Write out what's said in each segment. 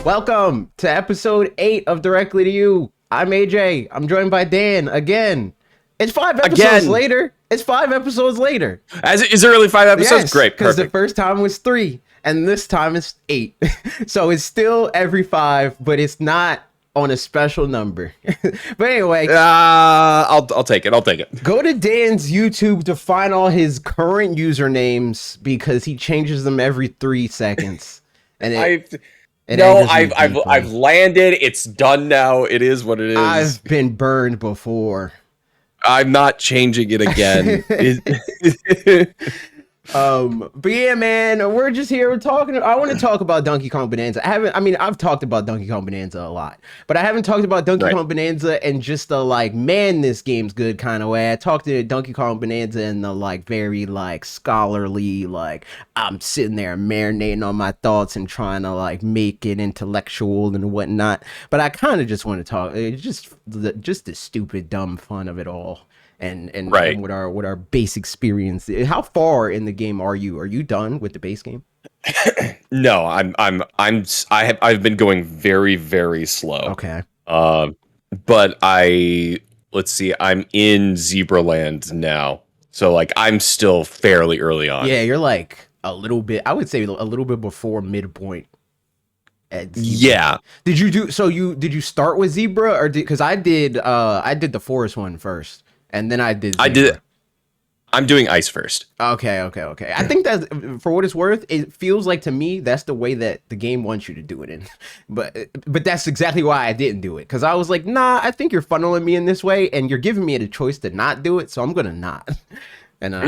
Welcome to episode 8 of Directly to You. I'm AJ. I'm joined by Dan again. It's 5 episodes later. It's 5 episodes later. Is there really 5 episodes? Yes, Great, because perfect. the first time was 3, and this time it's 8. So it's still every 5, but it's not on a special number. But anyway, I'll take it. I'll take it. go to Dan's YouTube to find all his current usernames because he changes them every 3 seconds. And I've landed. It's done now. It is what it is. I've been burned before. I'm not changing it again. But yeah, man, we're just here. We're talking. I want to talk about Donkey Kong Bananza. I've talked about Donkey Kong Bananza a lot, but I haven't talked about Donkey Kong Bananza in just the like, man, this game's good kind of way. I talked to Donkey Kong Bananza in the like very like scholarly, like I'm sitting there marinating on my thoughts and trying to like make it intellectual and whatnot. But I kind of just want to talk, just the stupid, dumb fun of it all. And with our base experience. How far in the game are you? Are you done with the base game? No, I've been going very, very slow. Okay. But let's see, I'm in Zebraland now. So like I'm still fairly early on. Yeah, you're like a little bit, I would say a little bit before midpoint. Yeah. Did you start with Zebra or because I did the forest one first. And then I did Zebra. I'm doing ice first. Okay. I think that for what it's worth, it feels like to me that's the way that the game wants you to do it in. But that's exactly why I didn't do it. Because I was like, nah, I think you're funneling me in this way, and you're giving me the choice to not do it, so I'm gonna not. And I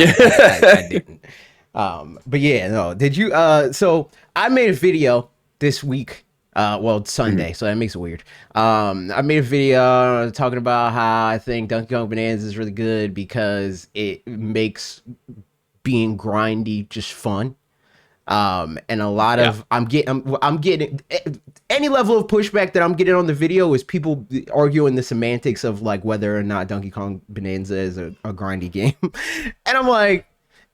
didn't. But yeah, no. Did you? So I made a video this week. Sunday, so that makes it weird. I made a video talking about how I think Donkey Kong Bananza is really good because it makes being grindy just fun. And a lot of I'm getting any level of pushback that I'm getting on the video is people arguing the semantics of like whether or not Donkey Kong Bananza is a grindy game. And I'm like,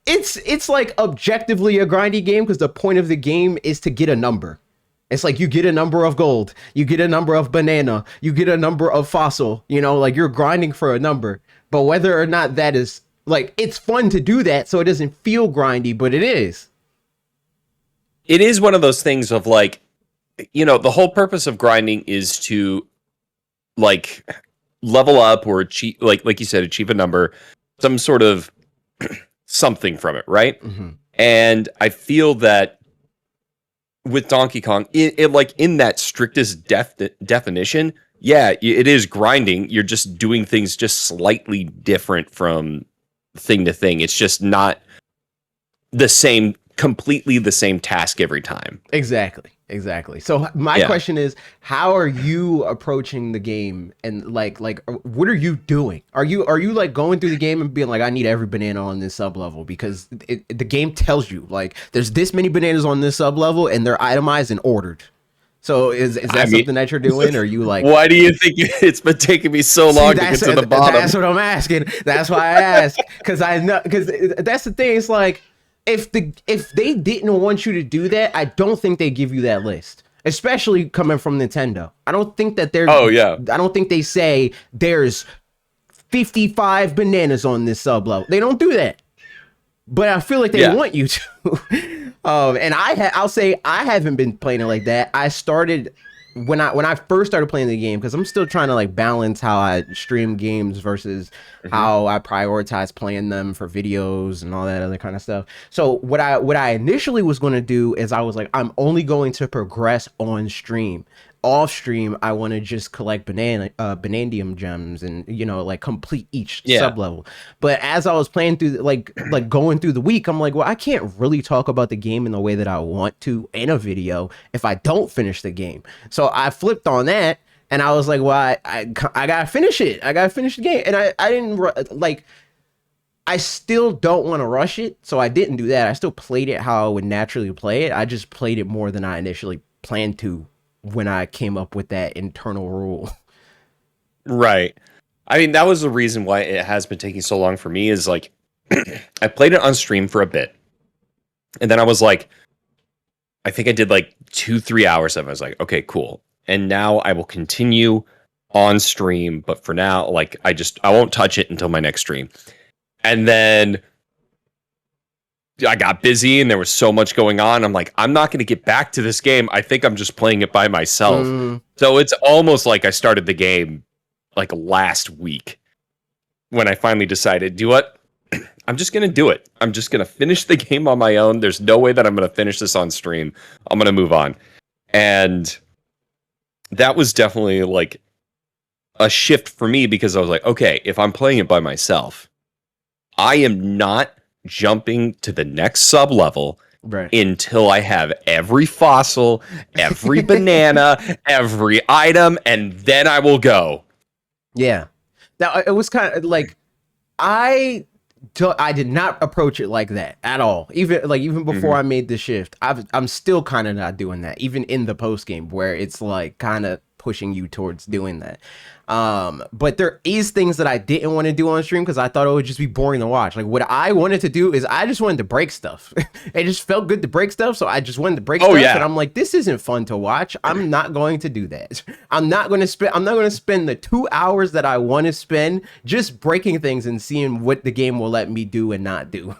it's like objectively a grindy game because the point of the game is to get a number. It's like you get a number of gold, you get a number of banana, you get a number of fossil, like you're grinding for a number. But whether or not that is like, it's fun to do that so it doesn't feel grindy, but it is. It is one of those things of like, the whole purpose of grinding is to like level up or achieve, like you said, achieve a number, some sort of something from it, right? Mm-hmm. And I feel that with Donkey Kong, it like in that strictest definition, yeah, it is grinding. You're just doing things just slightly different from thing to thing. It's just not completely the same task every time. Exactly. So my question is, how are you approaching the game, and like what are you doing? Are you like going through the game and being like, I need every banana on this sub level because the game tells you like there's this many bananas on this sub level and they're itemized and ordered. So is that something that you're doing, or are you like? Why do you think it's been taking me so long to get to the bottom? That's what I'm asking. That's why I asked, because I know, because that's the thing. It's like, if they didn't want you to do that, I don't think they give you that list. Especially coming from Nintendo. I don't think that they're I don't think they say there's 55 bananas on this sub level. They don't do that. But I feel like they want you to. And I'll say I haven't been playing it like that. I started when I first started playing the game, because I'm still trying to like balance how I stream games versus how I prioritize playing them for videos and all that other kind of stuff. So what I initially was going to do is I was like, I'm only going to progress on stream. Off stream, I want to just collect banandium gems and like complete each sub level. But as I was playing through like going through the week, I'm like, well, I can't really talk about the game in the way that I want to in a video if I don't finish the game. So I flipped on that and I was like, well, I gotta finish it. I gotta finish the game. And I didn't like. I still don't want to rush it, so I didn't do that. I still played it how I would naturally play it. I just played it more than I initially planned to when I came up with that internal rule. Right. I mean, that was the reason why it has been taking so long for me is like, I played it on stream for a bit. And then I was like, I think I did like 2-3 hours of it. I was like, okay, cool. And now I will continue on stream, but for now, like I won't touch it until my next stream. And then I got busy and there was so much going on. I'm like, I'm not going to get back to this game. I think I'm just playing it by myself. So it's almost like I started the game like last week when I finally decided, do what? I'm just going to do it. I'm just going to finish the game on my own. There's no way that I'm going to finish this on stream. I'm going to move on. And that was definitely like a shift for me because I was like, okay, if I'm playing it by myself, I am not jumping to the next sub level until I have every fossil, every banana, every item, and then I will go. Yeah. Now it was kind of like I did not approach it like that at all. Even before I made the shift, I'm still kind of not doing that. Even in the post game, where it's like kind of pushing you towards doing that. But there is things that I didn't want to do on stream because I thought it would just be boring to watch. Like what I wanted to do is I just wanted to break stuff. It just felt good to break stuff, so I just wanted to break stuff. Yeah. And I'm like, this isn't fun to watch. I'm not going to do that. I'm not going to spend the 2 hours that I want to spend just breaking things and seeing what the game will let me do and not do.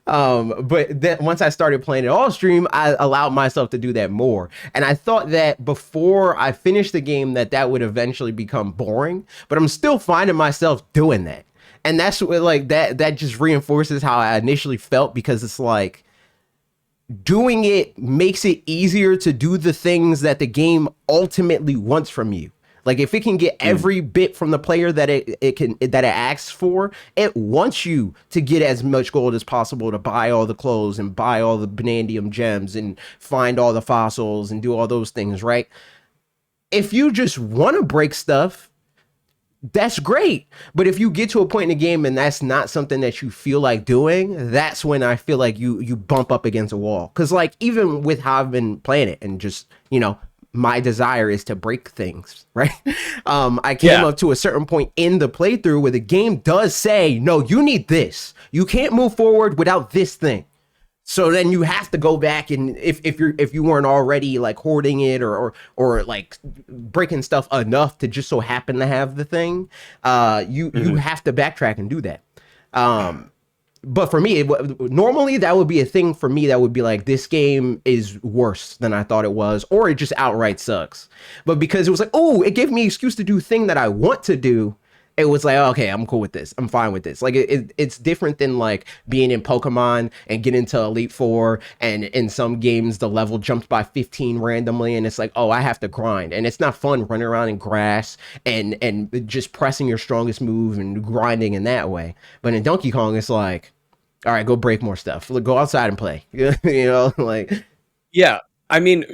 But then once I started playing it all stream, I allowed myself to do that more. And I thought that before I finished the game that would eventually become boring, but I'm still finding myself doing that. And that's what, like, that just reinforces how I initially felt, because it's like doing it makes it easier to do the things that the game ultimately wants from you. Like if it can get every bit from the player that it asks for, it wants you to get as much gold as possible to buy all the clothes and buy all the Banandium gems and find all the fossils and do all those things, right? If you just want to break stuff, that's great. But if you get to a point in the game and that's not something that you feel like doing, that's when I feel like you bump up against a wall. Because like even with how I've been playing it and just, you know, my desire is to break things, right? I came up to a certain point in the playthrough where the game does say, no, you need this. You can't move forward without this thing. So then you have to go back, and if you weren't already like hoarding it or like breaking stuff enough to just so happen to have the thing, you have to backtrack and do that. But for me, normally that would be a thing for me that would be like, this game is worse than I thought it was, or it just outright sucks. But because it was like, oh, it gave me an excuse to do a thing that I want to do, it was like, okay, I'm cool with this. I'm fine with this. Like it's different than like being in Pokemon and getting to Elite Four, and in some games the level jumps by 15 randomly, and it's like, oh, I have to grind, and it's not fun running around in grass and just pressing your strongest move and grinding in that way. But in Donkey Kong, it's like, all right, go break more stuff. Go outside and play. You know, like. Yeah, I mean,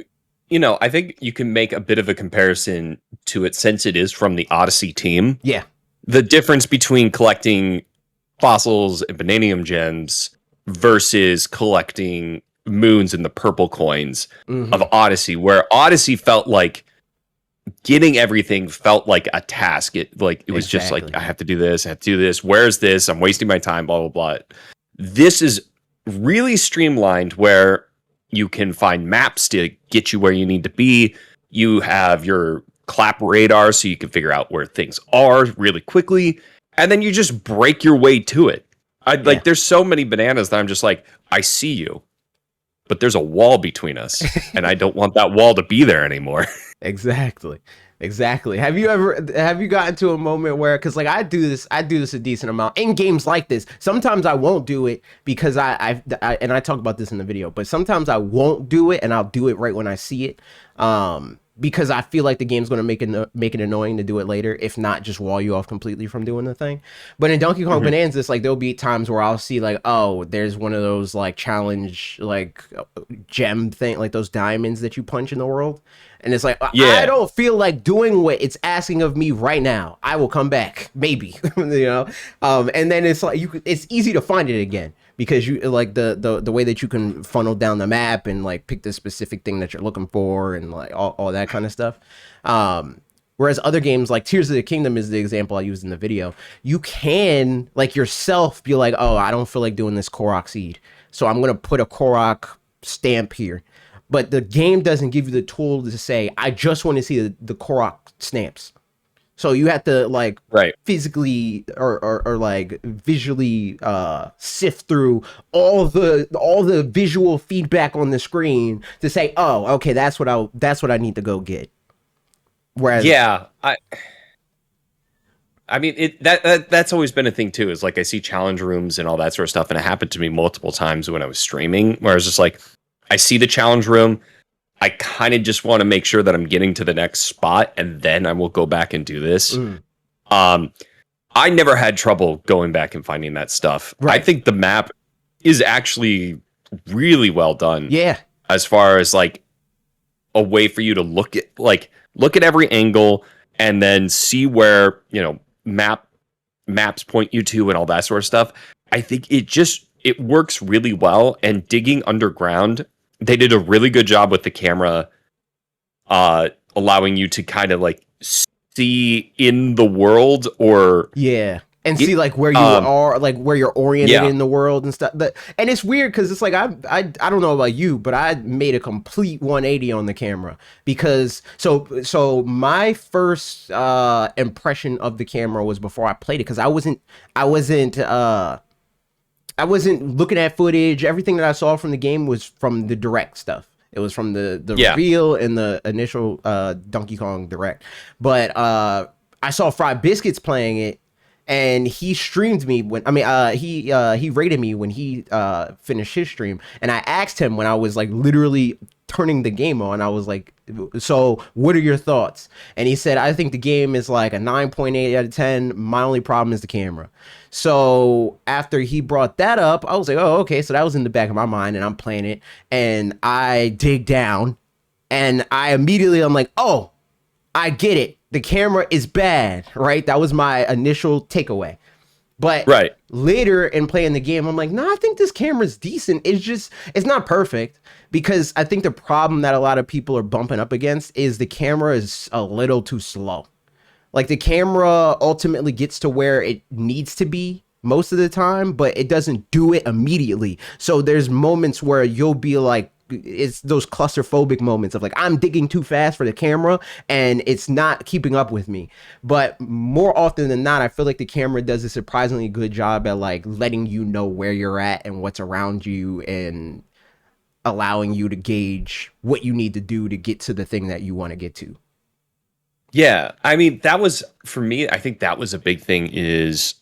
you know, I think you can make a bit of a comparison to it since it is from the Odyssey team. Yeah. The difference between collecting fossils and Bananium gems versus collecting moons and the purple coins of Odyssey, where Odyssey felt like getting everything felt like a task. It was just like, I have to do this, I have to do this. Where's this? I'm wasting my time, blah, blah, blah. This is really streamlined where you can find maps to get you where you need to be. You have your clap radar so you can figure out where things are really quickly, and then you just break your way to it. Like there's so many bananas that I'm just like, I see you, but there's a wall between us and I don't want that wall to be there anymore. Exactly. Have you gotten to a moment where, because like I do this a decent amount in games like this. Sometimes I won't do it because I talk about this in the video, but sometimes I won't do it and I'll do it right when I see it. Because I feel like the game's going to make it annoying to do it later, if not just wall you off completely from doing the thing. But in Donkey Kong Bananza, it's like there'll be times where I'll see like, oh, there's one of those like challenge like gem thing, like those diamonds that you punch in the world, and it's like, I don't feel like doing what it's asking of me right now. I will come back, maybe, you know. And then it's like it's easy to find it again, because you like the way that you can funnel down the map and like pick the specific thing that you're looking for and like all that kind of stuff. Whereas other games like Tears of the Kingdom is the example I used in the video. You can like yourself be like, oh, I don't feel like doing this Korok seed, so I'm gonna put a Korok stamp here. but the game doesn't give you the tool to say, I just want to see the Korok snaps. So you have to like physically or like visually sift through all the visual feedback on the screen to say, oh, okay, that's what I need to go get. Whereas, yeah, I mean, that's always been a thing too. Is like I see challenge rooms and all that sort of stuff, and it happened to me multiple times when I was streaming, where I was just like, I see the challenge room, I kind of just want to make sure that I'm getting to the next spot, and then I will go back and do this. I never had trouble going back and finding that stuff. Right. I think the map is actually really well done. Yeah. As far as like a way for you to look at every angle and then see where, maps point you to and all that sort of stuff. I think it works really well. And digging underground, they did a really good job with the camera, allowing you to kind of like see in the world and see like where you are, like where you're oriented in the world and stuff. And it's weird because it's like I don't know about you, but I made a complete 180 on the camera because so my first impression of the camera was before I played it because I wasn't looking at footage. Everything that I saw from the game was from the direct stuff. It was from the reveal and the initial Donkey Kong Direct. But I saw Fried Biscuits playing it, and he streamed me he rated me when he finished his stream, and I asked him when I was like literally turning the game on, I was like, so what are your thoughts? And he said, I think the game is like a 9.8 out of 10. My only problem is the camera. So after he brought that up, I was like, oh, okay. So that was in the back of my mind, and I'm playing it, and I dig down, and I'm like, oh, I get it. The camera is bad, right? That was my initial takeaway. But later in playing the game, I'm like, no, I think this camera's decent. It's not perfect, because I think the problem that a lot of people are bumping up against is the camera is a little too slow. Like the camera ultimately gets to where it needs to be most of the time, but it doesn't do it immediately. So there's moments where you'll be like, it's those claustrophobic moments of like, I'm digging too fast for the camera and it's not keeping up with me. But more often than not, I feel like the camera does a surprisingly good job at like letting you know where you're at and what's around you and allowing you to gauge what you need to do to get to the thing that you want to get to. Yeah, I mean, that was, for me, I think that was a big thing is,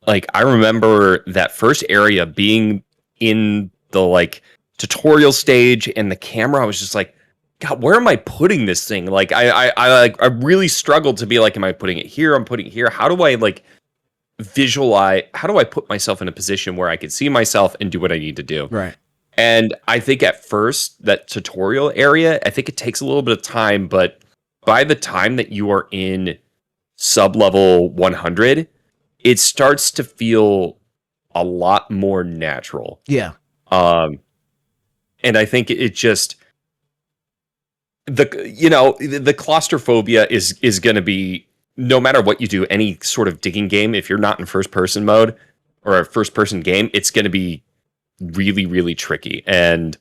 like, I remember that first area being in the, like, tutorial stage and the camera, I was just like, God, where am I putting this thing? Like, I really struggled to be like, am I putting it here? I'm putting it here. How do I, like, visualize, how do I put myself in a position where I can see myself and do what I need to do? Right. And I think at first, that tutorial area, I think it takes a little bit of time, but by the time that you are in sub-level 100, it starts to feel a lot more natural. Yeah. And I think it just, the claustrophobia is going to be, no matter what you do, any sort of digging game, if you're not in first-person mode or a first-person game, it's going to be really, really tricky. And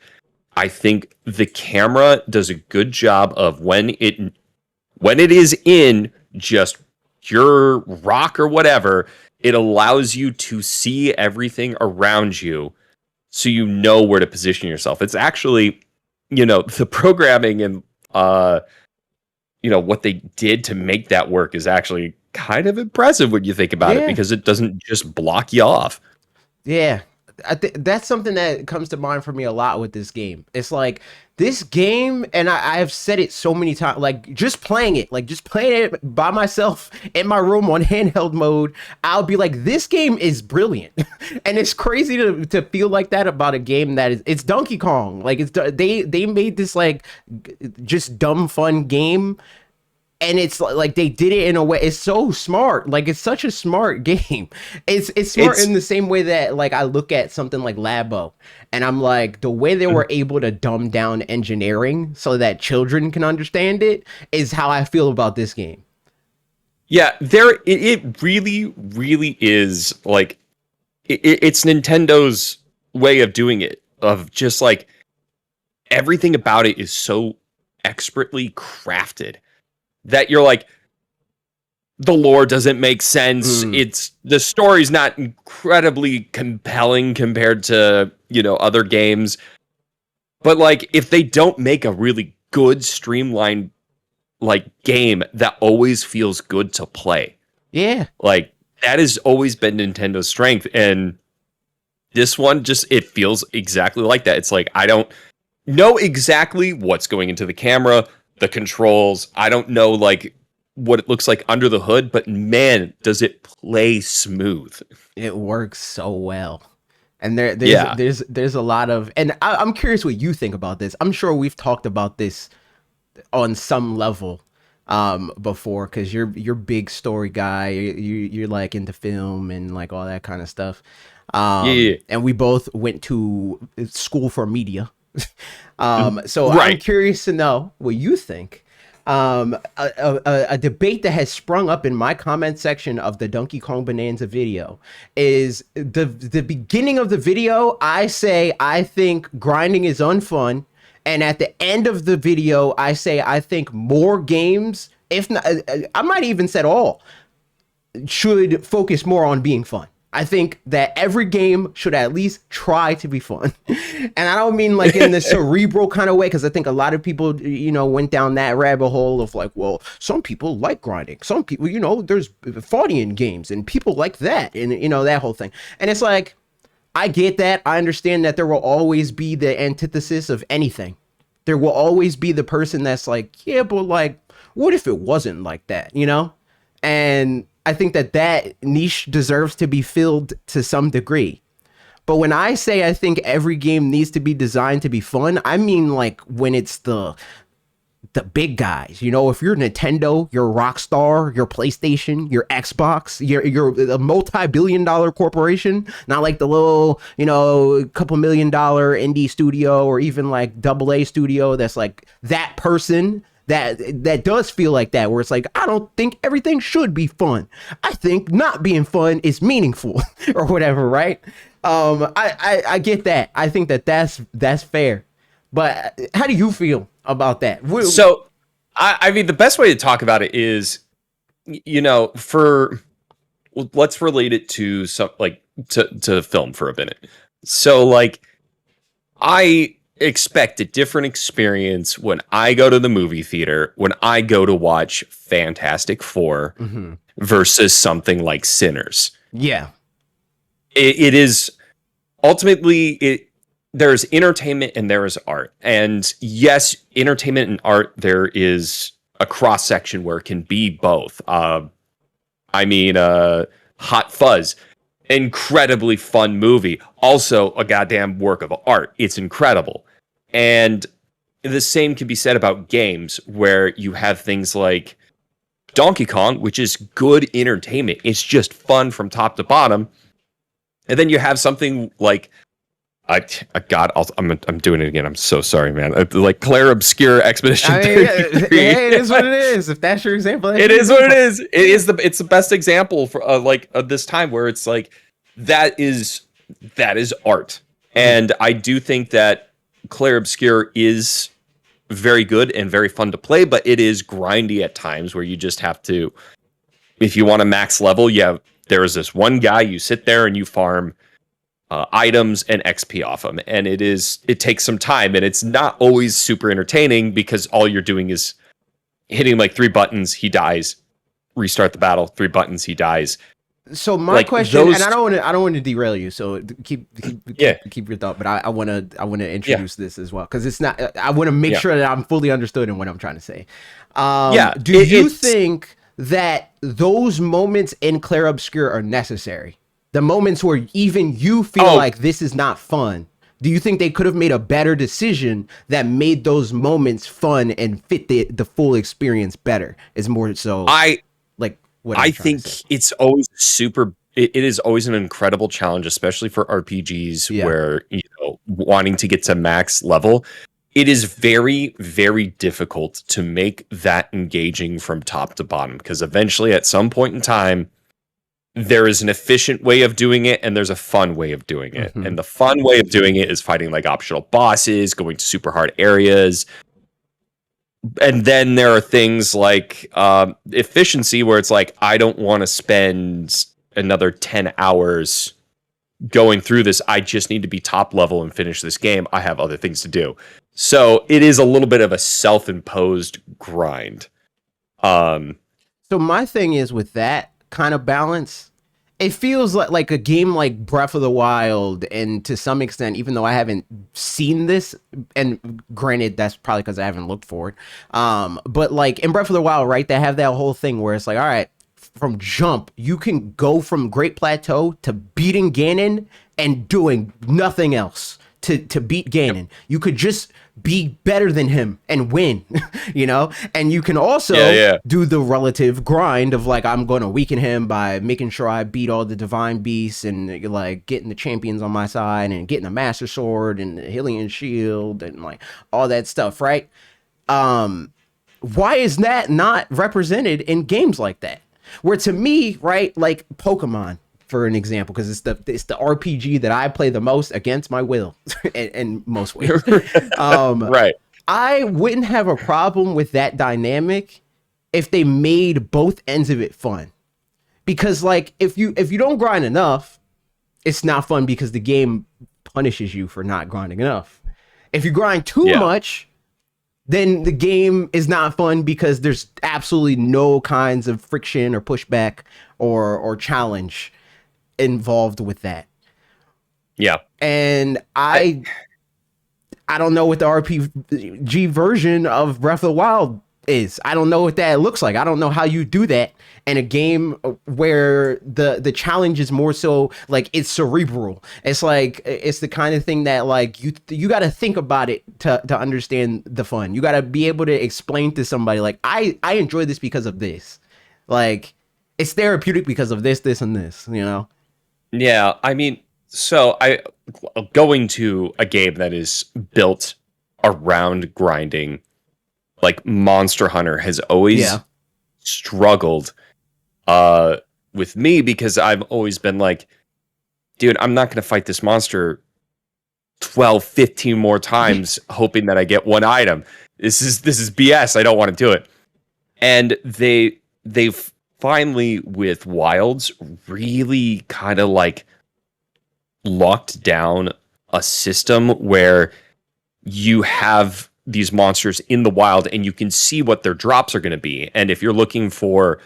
I think the camera does a good job of when it is in just pure rock or whatever, it allows you to see everything around you so you know where to position yourself. It's actually, the programming and, what they did to make that work is actually kind of impressive when you think about it, because it doesn't just block you off. Yeah. That's something that comes to mind for me a lot with this game. It's like this game, and I've said it so many times, like just playing it by myself in my room on handheld mode, I'll be like, this game is brilliant. And it's crazy to feel like that about a game that it's Donkey Kong. Like they made this like just dumb fun game. And it's like they did it in a way, it's so smart. Like it's such a smart game. It's smart in the same way that like I look at something like Labo and I'm like, the way they were able to dumb down engineering so that children can understand it is how I feel about this game. Yeah, it really, really is like, it's Nintendo's way of doing it, of just like, everything about it is so expertly crafted that you're like, the lore doesn't make sense. It's the story's not incredibly compelling compared to, other games. But like, if they don't make a really good streamlined like game that always feels good to play. Yeah. Like that has always been Nintendo's strength. And this one it feels exactly like that. It's like, I don't know exactly what's going into the camera, the controls. I don't know like what it looks like under the hood, but man, does it play smooth. It works so well. And there's a lot of, and I'm curious what you think about this. I'm sure we've talked about this on some level before, because you're big story guy. You're like into film and like all that kind of stuff. And we both went to school for media. So right. I'm curious to know what you think. A debate that has sprung up in my comment section of the Donkey Kong Bananza video is the beginning of the video. I say I think grinding is unfun, and at the end of the video, I say I think more games, if not, I might even said all, should focus more on being fun. I think that every game should at least try to be fun. And I don't mean like in the cerebral kind of way, because I think a lot of people, went down that rabbit hole of like, well, some people like grinding. Some people, there's fighting games and people like that. And, that whole thing. And it's like, I get that. I understand that there will always be the antithesis of anything. There will always be the person that's like, yeah, but like, what if it wasn't like that, And I think that niche deserves to be filled to some degree. But when I say I think every game needs to be designed to be fun, I mean like when it's the big guys. If you're Nintendo, you're Rockstar, your PlayStation, your Xbox, you're a multi-billion-dollar corporation, not like the little, couple $1 million indie studio or even like AA studio that's like that person that does feel like that, where it's like, I don't think everything should be fun. I think not being fun is meaningful or whatever, right? I get that. I think that's fair. But how do you feel about that? So, I mean, the best way to talk about it is, let's relate it to some like to film for a minute. So, like, I expect a different experience when I go to the movie theater, when I go to watch Fantastic Four versus something like Sinners. Yeah. It is ultimately there's entertainment and there is art. And yes, entertainment and art, there is a cross section where it can be both. Hot Fuzz, incredibly fun movie. Also a goddamn work of art. It's incredible. And the same can be said about games, where you have things like Donkey Kong, which is good entertainment. It's just fun from top to bottom. And then you have something like I'm doing it again. I'm so sorry, man. Like Claire Obscure Expedition 33. Hey, it is what it is. If that's your example, it is what it is. It's the best example for this time, where it's like that is art. And I do think that Claire Obscure is very good and very fun to play, but it is grindy at times, where you just have to, if you want a max level, there is this one guy, you sit there and you farm items and XP off him, and it takes some time, and it's not always super entertaining, because all you're doing is hitting like 3 buttons, he dies, restart the battle, 3 buttons, he dies. So my question, and I don't want to derail you, so keep your thought, but I want to introduce this as well, because it's not. I want to make sure that I'm fully understood in what I'm trying to say. Do you think that those moments in Clair Obscur are necessary? The moments where even you feel like this is not fun. Do you think they could have made a better decision that made those moments fun and fit the full experience better? Is more so. I think it's always it is always an incredible challenge, especially for RPGs where, wanting to get to max level, it is very, very difficult to make that engaging from top to bottom, because eventually at some point in time, there is an efficient way of doing it and there's a fun way of doing it. Mhm. And the fun way of doing it is fighting like optional bosses, going to super hard areas. And then there are things like efficiency, where it's like, I don't want to spend another 10 hours going through this. I just need to be top level and finish this game. I have other things to do. So it is a little bit of a self-imposed grind. So my thing is with that kind of balance, it feels like a game like Breath of the Wild, and to some extent, even though I haven't seen this, and granted that's probably because I haven't looked for it. But like in Breath of the Wild, right, they have that whole thing where it's like, all right, from jump, you can go from Great Plateau to beating Ganon and doing nothing else to beat Ganon. Yep. You could just be better than him and win, you know? And you can also do the relative grind of like, I'm going to weaken him by making sure I beat all the divine beasts and like getting the champions on my side and getting a master sword and the Hylian shield and like all that stuff, right? Why is that not represented in games like that? Where to me, right, like Pokemon, for an example, because it's the RPG that I play the most against my will in most ways. Right. I wouldn't have a problem with that dynamic if they made both ends of it fun. Because like if you don't grind enough, it's not fun because the game punishes you for not grinding enough. If you grind too much, then the game is not fun because there's absolutely no kinds of friction or pushback or challenge involved with that. Yeah. And I don't know what the RPG version of Breath of the Wild is. I don't know what that looks like. I don't know how you do that in a game where the challenge is more so like it's cerebral. It's like it's the kind of thing that like you got to think about it to understand the fun. You got to be able to explain to somebody like I enjoy this because of this. Like it's therapeutic because of this, and this, you know? Yeah, I mean, so going to a game that is built around grinding, like Monster Hunter has always struggled with me because I've always been like, dude, I'm not going to fight this monster 12, 15 more times hoping that I get one item. This is BS. I don't want to do it. And they've finally with Wilds really kind of like locked down a system where you have these monsters in the wild and you can see what their drops are going to be. And if you're looking for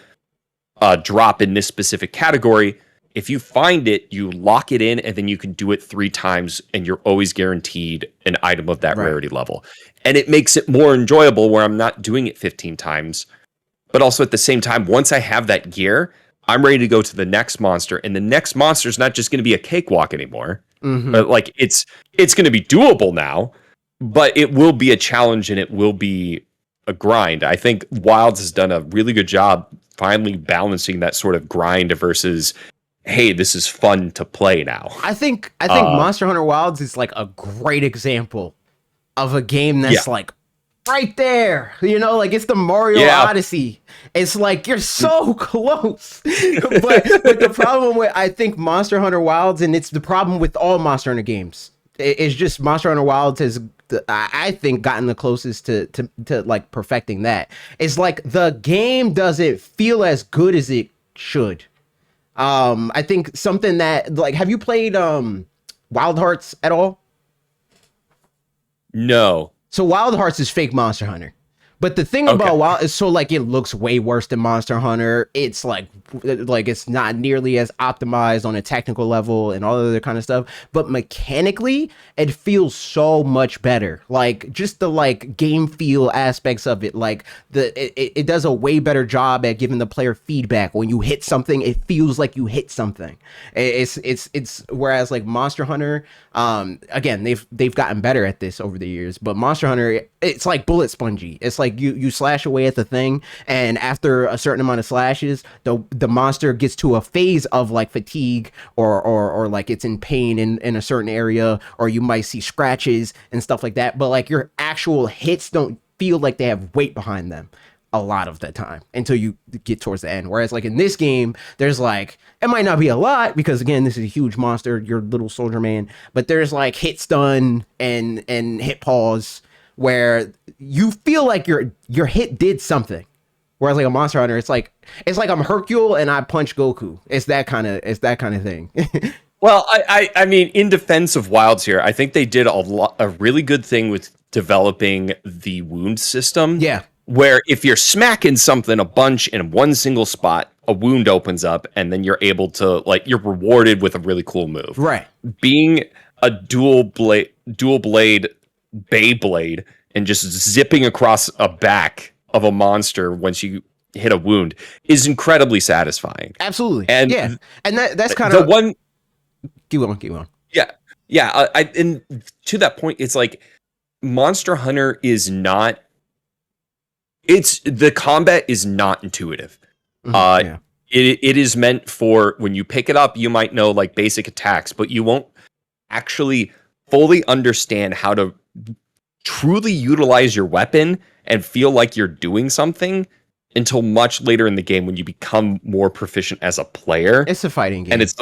a drop in this specific category, if you find it, you lock it in and then you can do it 3 times and you're always guaranteed an item of that rarity level. And it makes it more enjoyable where I'm not doing it 15 times. But also at the same time, once I have that gear, I'm ready to go to the next monster. And the next monster is not just going to be a cakewalk anymore. But like it's going to be doable now, but it will be a challenge and it will be a grind. I think Wilds has done a really good job finally balancing that sort of grind versus, hey, this is fun to play now. I think Monster Hunter Wilds is like a great example of a game that's like right there, you know, like it's the Mario Odyssey. It's like you're so close. but the problem with I think Monster Hunter Wilds, and it's the problem with all Monster Hunter games, it's just Monster Hunter Wilds has I think gotten the closest to like perfecting that. It's like the game doesn't feel as good as it should. I think something that like, have you played Wild Hearts at all? No. So Wild Hearts is fake Monster Hunter. But the thing about Wild is so like it looks way worse than Monster Hunter. It's like it's not nearly as optimized on a technical level and all other kind of stuff. But mechanically, it feels so much better. Like just the like game feel aspects of it. Like it does a way better job at giving the player feedback. When you hit something, it feels like you hit something. It's whereas like Monster Hunter, again, they've gotten better at this over the years. But Monster Hunter, it's like bullet spongy. It's like you slash away at the thing, and after a certain amount of slashes, the monster gets to a phase of like fatigue or like it's in pain in a certain area, or you might see scratches and stuff like that. But like your actual hits don't feel like they have weight behind them. a lot of the time until you get towards the end. Whereas like in this game, there's like, it might not be a lot because again, this is a huge monster, your little soldier man, but there's like hit stun and hit pause where you feel like your hit did something. Whereas like a Monster Hunter, it's like I'm Hercule and I punch Goku. It's that kind of thing. Well, I mean, in defense of Wilds here, I think they did a really good thing with developing the wound system. Yeah. Where if you're smacking something a bunch in one single spot, a wound opens up, and then you're able to, like, you're rewarded with a really cool move. Right. Being a dual blade Beyblade and just zipping across a back of a monster once you hit a wound is incredibly satisfying. Absolutely. And yeah. And that's kind of the one. Keep on. Yeah. Yeah. And to that point, it's like Monster Hunter is not. The combat is not intuitive. Yeah. It is meant for when you pick it up, you might know like basic attacks, but you won't actually fully understand how to truly utilize your weapon and feel like you're doing something until much later in the game when you become more proficient as a player. It's a fighting game. And it's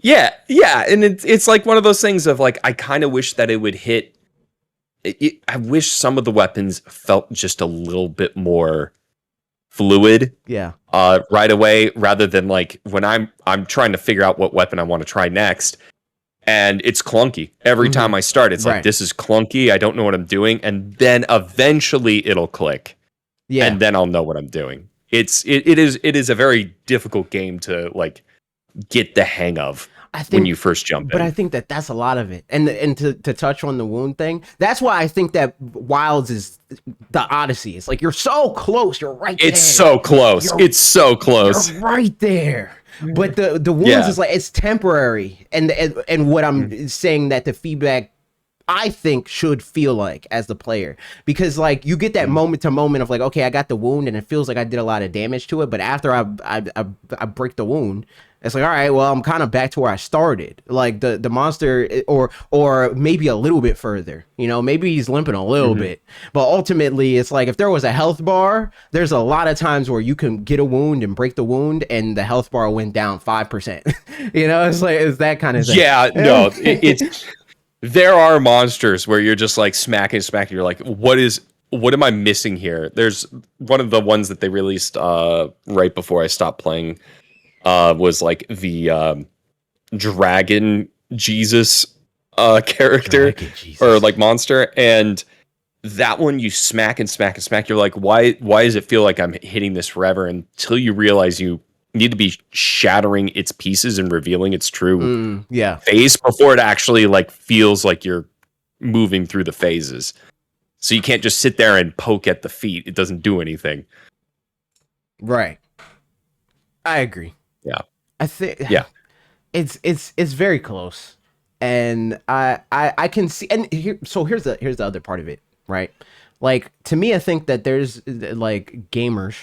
yeah, and it's like one of those things of like I kind of wish that it would hit. I wish some of the weapons felt just a little bit more fluid. Yeah. Right away, rather than like when I'm trying to figure out what weapon I want to try next, and it's clunky every time I start. It's like this is clunky. I don't know what I'm doing, and then eventually it'll click. Yeah. And then I'll know what I'm doing. It is a very difficult game to like get the hang of. I think, when you first jump in. But I think that's a lot of it. And to touch on the wound thing, that's why I think that Wilds is the Odyssey. It's like you're so close, you're right there. It's so close. It's so close. You're right there. But the wounds is like it's temporary. And what I'm saying that the feedback I think should feel like as the player, because like you get that moment to moment of like, okay, I got the wound and it feels like I did a lot of damage to it, but after I break the wound, it's like, all right, well, I'm kind of back to where I started. Like the monster, or maybe a little bit further. You know, maybe he's limping a little bit, but ultimately, it's like if there was a health bar, there's a lot of times where you can get a wound and break the wound, and the health bar went down 5%. You know, it's like it's that kind of thing. Yeah, no, it's there are monsters where you're just like smacking. You're like, what am I missing here? There's one of the ones that they released right before I stopped playing. Was like the Dragon Jesus character or like monster, and that one you smack. You're like, why does it feel like I'm hitting this forever? Until you realize you need to be shattering its pieces and revealing its true phase before it actually like feels like you're moving through the phases. So you can't just sit there and poke at the feet. It doesn't do anything. Right. I agree. Yeah, I think it's very close, and I can see. And here's the other part of it, right? Like to me, I think that there's like gamers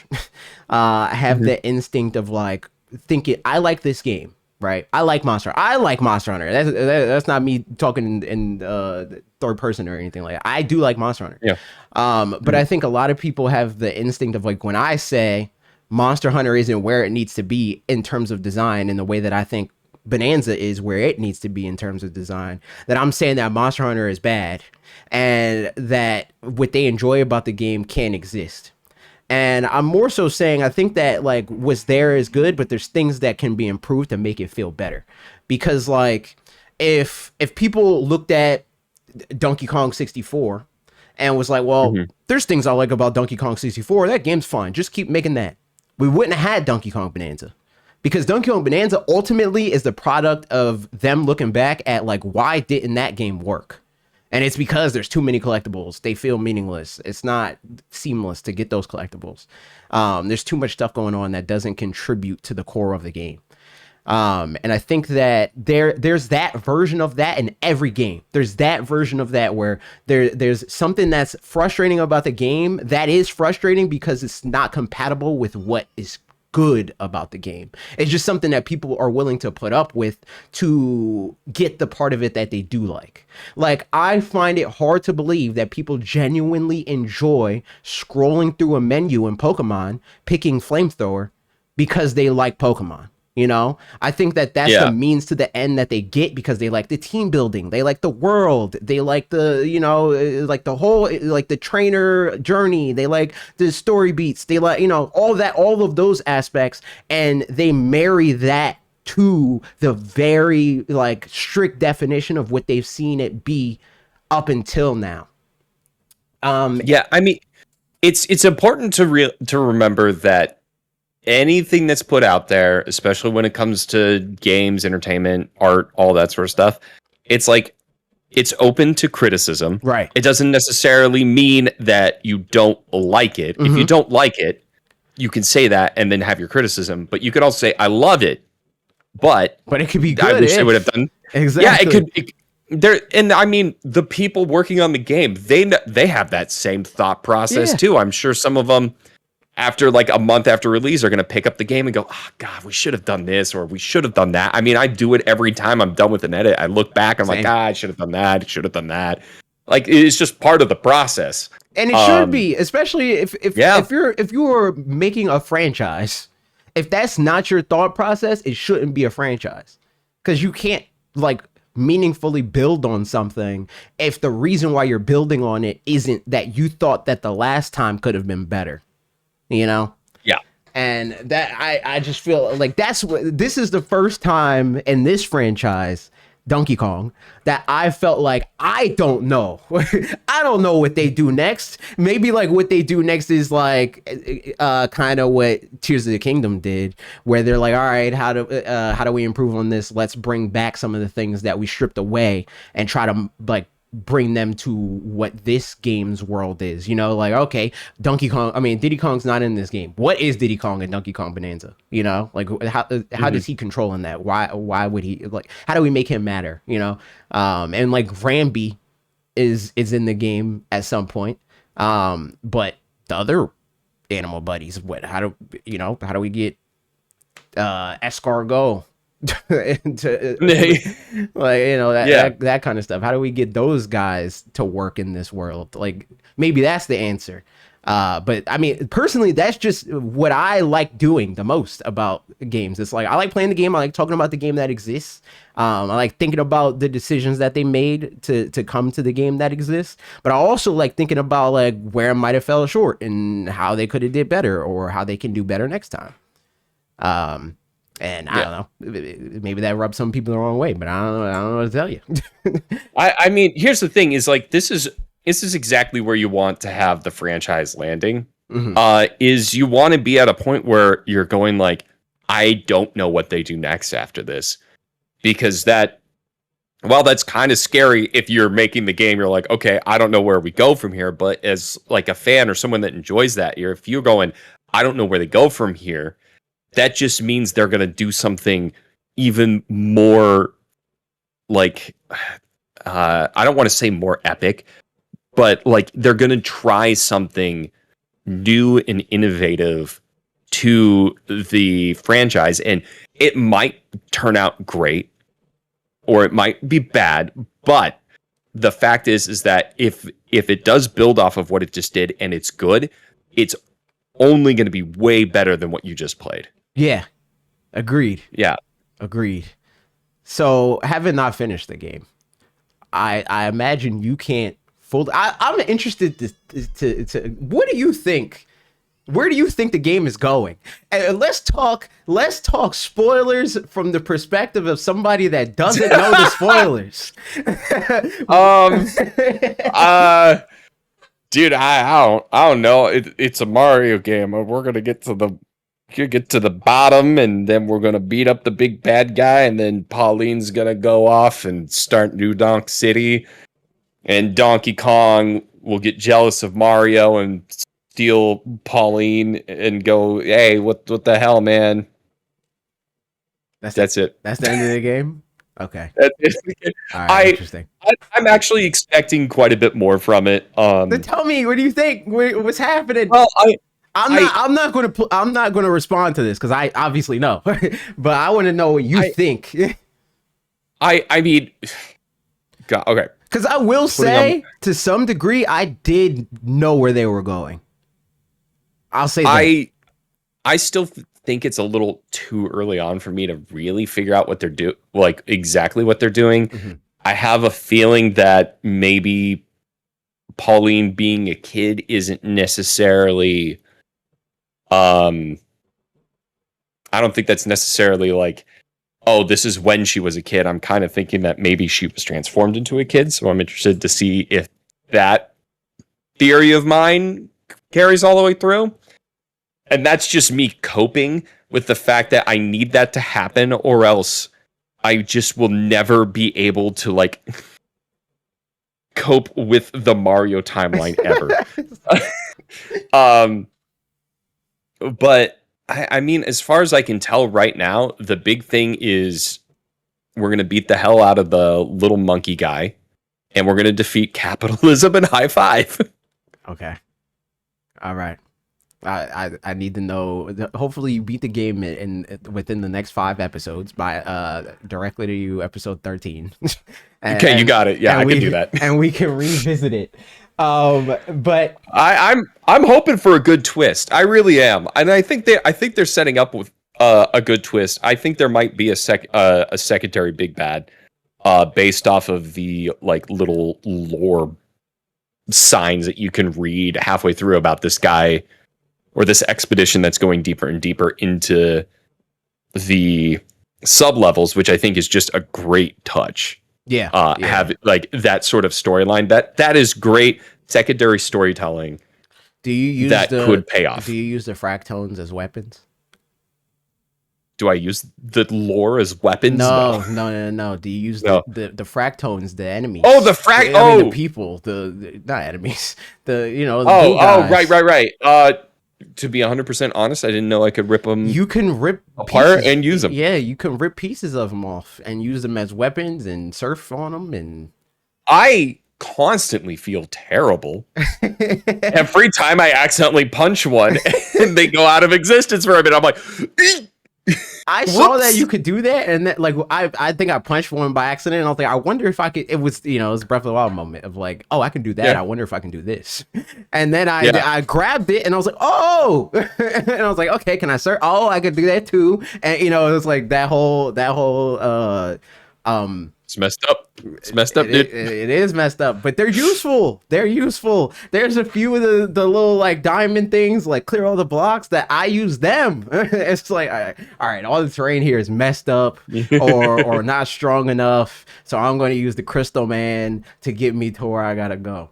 have the instinct of like thinking, I like this game, right? I like Monster Hunter. That's not me talking in third person or anything like that. I do like Monster Hunter. Yeah. But I think a lot of people have the instinct of like when I say Monster Hunter isn't where it needs to be in terms of design, in the way that I think Bonanza is where it needs to be in terms of design, that I'm saying that Monster Hunter is bad and that what they enjoy about the game can't exist. And I'm more so saying I think that like what's there is good, but there's things that can be improved to make it feel better. Because like if people looked at Donkey Kong 64 and was like, well, there's things I like about Donkey Kong 64, that game's fine, just keep making that, we wouldn't have had Donkey Kong Bonanza. Because Donkey Kong Bonanza ultimately is the product of them looking back at like, why didn't that game work? And it's because there's too many collectibles. They feel meaningless. It's not seamless to get those collectibles. There's too much stuff going on that doesn't contribute to the core of the game. And I think that there's that version of that in every game. There's that version of that where there's something that's frustrating about the game that is frustrating because it's not compatible with what is good about the game. It's just something that people are willing to put up with to get the part of it that they do like. Like, I find it hard to believe that people genuinely enjoy scrolling through a menu in Pokemon, picking Flamethrower because they like Pokemon. You know, I think that that's the means to the end that they get because they like the team building, they like the world, they like the, you know, like the whole, like the trainer journey, they like the story beats, they like, you know, all of those aspects, and they marry that to the very like strict definition of what they've seen it be up until now. Yeah, I mean, it's important to remember that anything that's put out there, especially when it comes to games, entertainment, art, all that sort of stuff, it's like it's open to criticism. Right. It doesn't necessarily mean that you don't like it. If you don't like it, you can say that and then have your criticism. But you could also say, "I love it," but it could be good. I wish I would have done. Exactly. Yeah, it could. There, and I mean, the people working on the game, they have that same thought process too. I'm sure some of them, after like a month after release, are going to pick up the game and go, "Oh God, we should have done this or we should have done that." I mean, I do it every time I'm done with an edit. I look back, I'm like, I should have done that. I should have done that. Like, it's just part of the process. And it should be, especially if you are making a franchise. If that's not your thought process, it shouldn't be a franchise, because you can't like meaningfully build on something if the reason why you're building on it isn't that you thought that the last time could have been better. You know? Yeah. And that I just feel like this is the first time in this franchise, Donkey Kong, that I felt like I don't know. I don't know what they do next. Maybe like what they do next is like kind of what Tears of the Kingdom did, where they're like, all right, how do we improve on this? Let's bring back some of the things that we stripped away and try to like bring them to what this game's world is. You know, like, okay, Diddy Kong's not in this game. What is Diddy Kong and Donkey Kong Bonanza? You know, like how does he control in that? Why would he, like, how do we make him matter? You know, and like Rambi is in the game at some point. But the other animal buddies, how do we get escargot into like, you know, that kind of stuff? How do we get those guys to work in this world? Like, maybe that's the answer. But I mean, personally, that's just what I like doing the most about games. It's like, I like playing the game. I like talking about the game that exists. I like thinking about the decisions that they made to come to the game that exists. But I also like thinking about like where it might have fell short and how they could have did better or how they can do better next time. And I don't know, maybe that rubs some people the wrong way, but I don't know what to tell you. I mean, here's the thing: is like this is exactly where you want to have the franchise landing. Is you want to be at a point where you're going like, I don't know what they do next after this, because while that's kind of scary if you're making the game, you're like, okay, I don't know where we go from here. But as like a fan or someone that enjoys that, if you're going, I don't know where they go from here, that just means they're going to do something even more like, I don't want to say more epic, but like they're going to try something new and innovative to the franchise. And it might turn out great or it might be bad. But the fact is that if it does build off of what it just did and it's good, it's only going to be way better than what you just played. Yeah. Agreed. Yeah. Agreed. So, having not finished the game, I imagine you can't fold. I'm interested to what do you think? Where do you think the game is going? And let's talk spoilers from the perspective of somebody that doesn't know the spoilers. Dude, I don't know. It's a Mario game. We're gonna get to the bottom, and then we're gonna beat up the big bad guy, and then Pauline's gonna go off and start New Donk City, and Donkey Kong will get jealous of Mario and steal Pauline and go, hey, what the hell, man? That's it. That's the end of the game? Okay. That's it. All right, interesting. I'm actually expecting quite a bit more from it. Then tell me, what do you think? What's happening? Well, I'm not going to respond to this because I obviously know, but I want to know what you think. I mean, God, okay. Because I will say, to some degree, I did know where they were going. I'll say that. I still think it's a little too early on for me to really figure out what they're doing, like exactly what they're doing. Mm-hmm. I have a feeling that maybe Pauline being a kid isn't necessarily, I don't think that's necessarily like, oh, this is when she was a kid. I'm kind of thinking that maybe she was transformed into a kid. So I'm interested to see if that theory of mine carries all the way through. And that's just me coping with the fact that I need that to happen, or else I just will never be able to like cope with the Mario timeline ever. But I mean, as far as I can tell right now, the big thing is we're going to beat the hell out of the little monkey guy, and we're going to defeat capitalism and high five. Okay. All right. I need to know. Hopefully, you beat the game in within the next 5 episodes by directly to you, episode 13. Okay, you got it. Yeah, I can do that, and we can revisit it. But I'm hoping for a good twist. I really am, and I think they're setting up with a good twist. I think there might be a secondary big bad, based off of the like little lore signs that you can read halfway through about this guy or this expedition that's going deeper and deeper into the sub levels, which I think is just a great touch. Yeah. Have like that sort of storyline that is great secondary storytelling. Do you use that could pay off? Do you use the fractones as weapons? Do I use the lore as weapons? No. Do you use the fractones, the enemies? Oh, the people, the not enemies. The right. To be 100% honest, I didn't know I could rip them. You can rip apart and use them. Yeah, you can rip pieces of them off and use them as weapons and surf on them. And I constantly feel terrible every time I accidentally punch one and they go out of existence for a minute. I'm like, I saw that you could do that, and that, like, I think I punched one by accident, and I was like, I wonder if I could. It was, it was a Breath of the Wild moment of like, oh, I can do that. Yeah. I wonder if I can do this. And then I grabbed it, and I was like, oh, and I was like, okay, can I search? Oh, I could do that too. And it was like that whole It's messed up. It's messed up, dude. It is messed up, but they're useful. They're useful. There's a few of the little like diamond things, like clear all the blocks, that I use them. It's like, all right, all the terrain here is messed up or not strong enough, so I'm going to use the Crystal Man to get me to where I gotta go.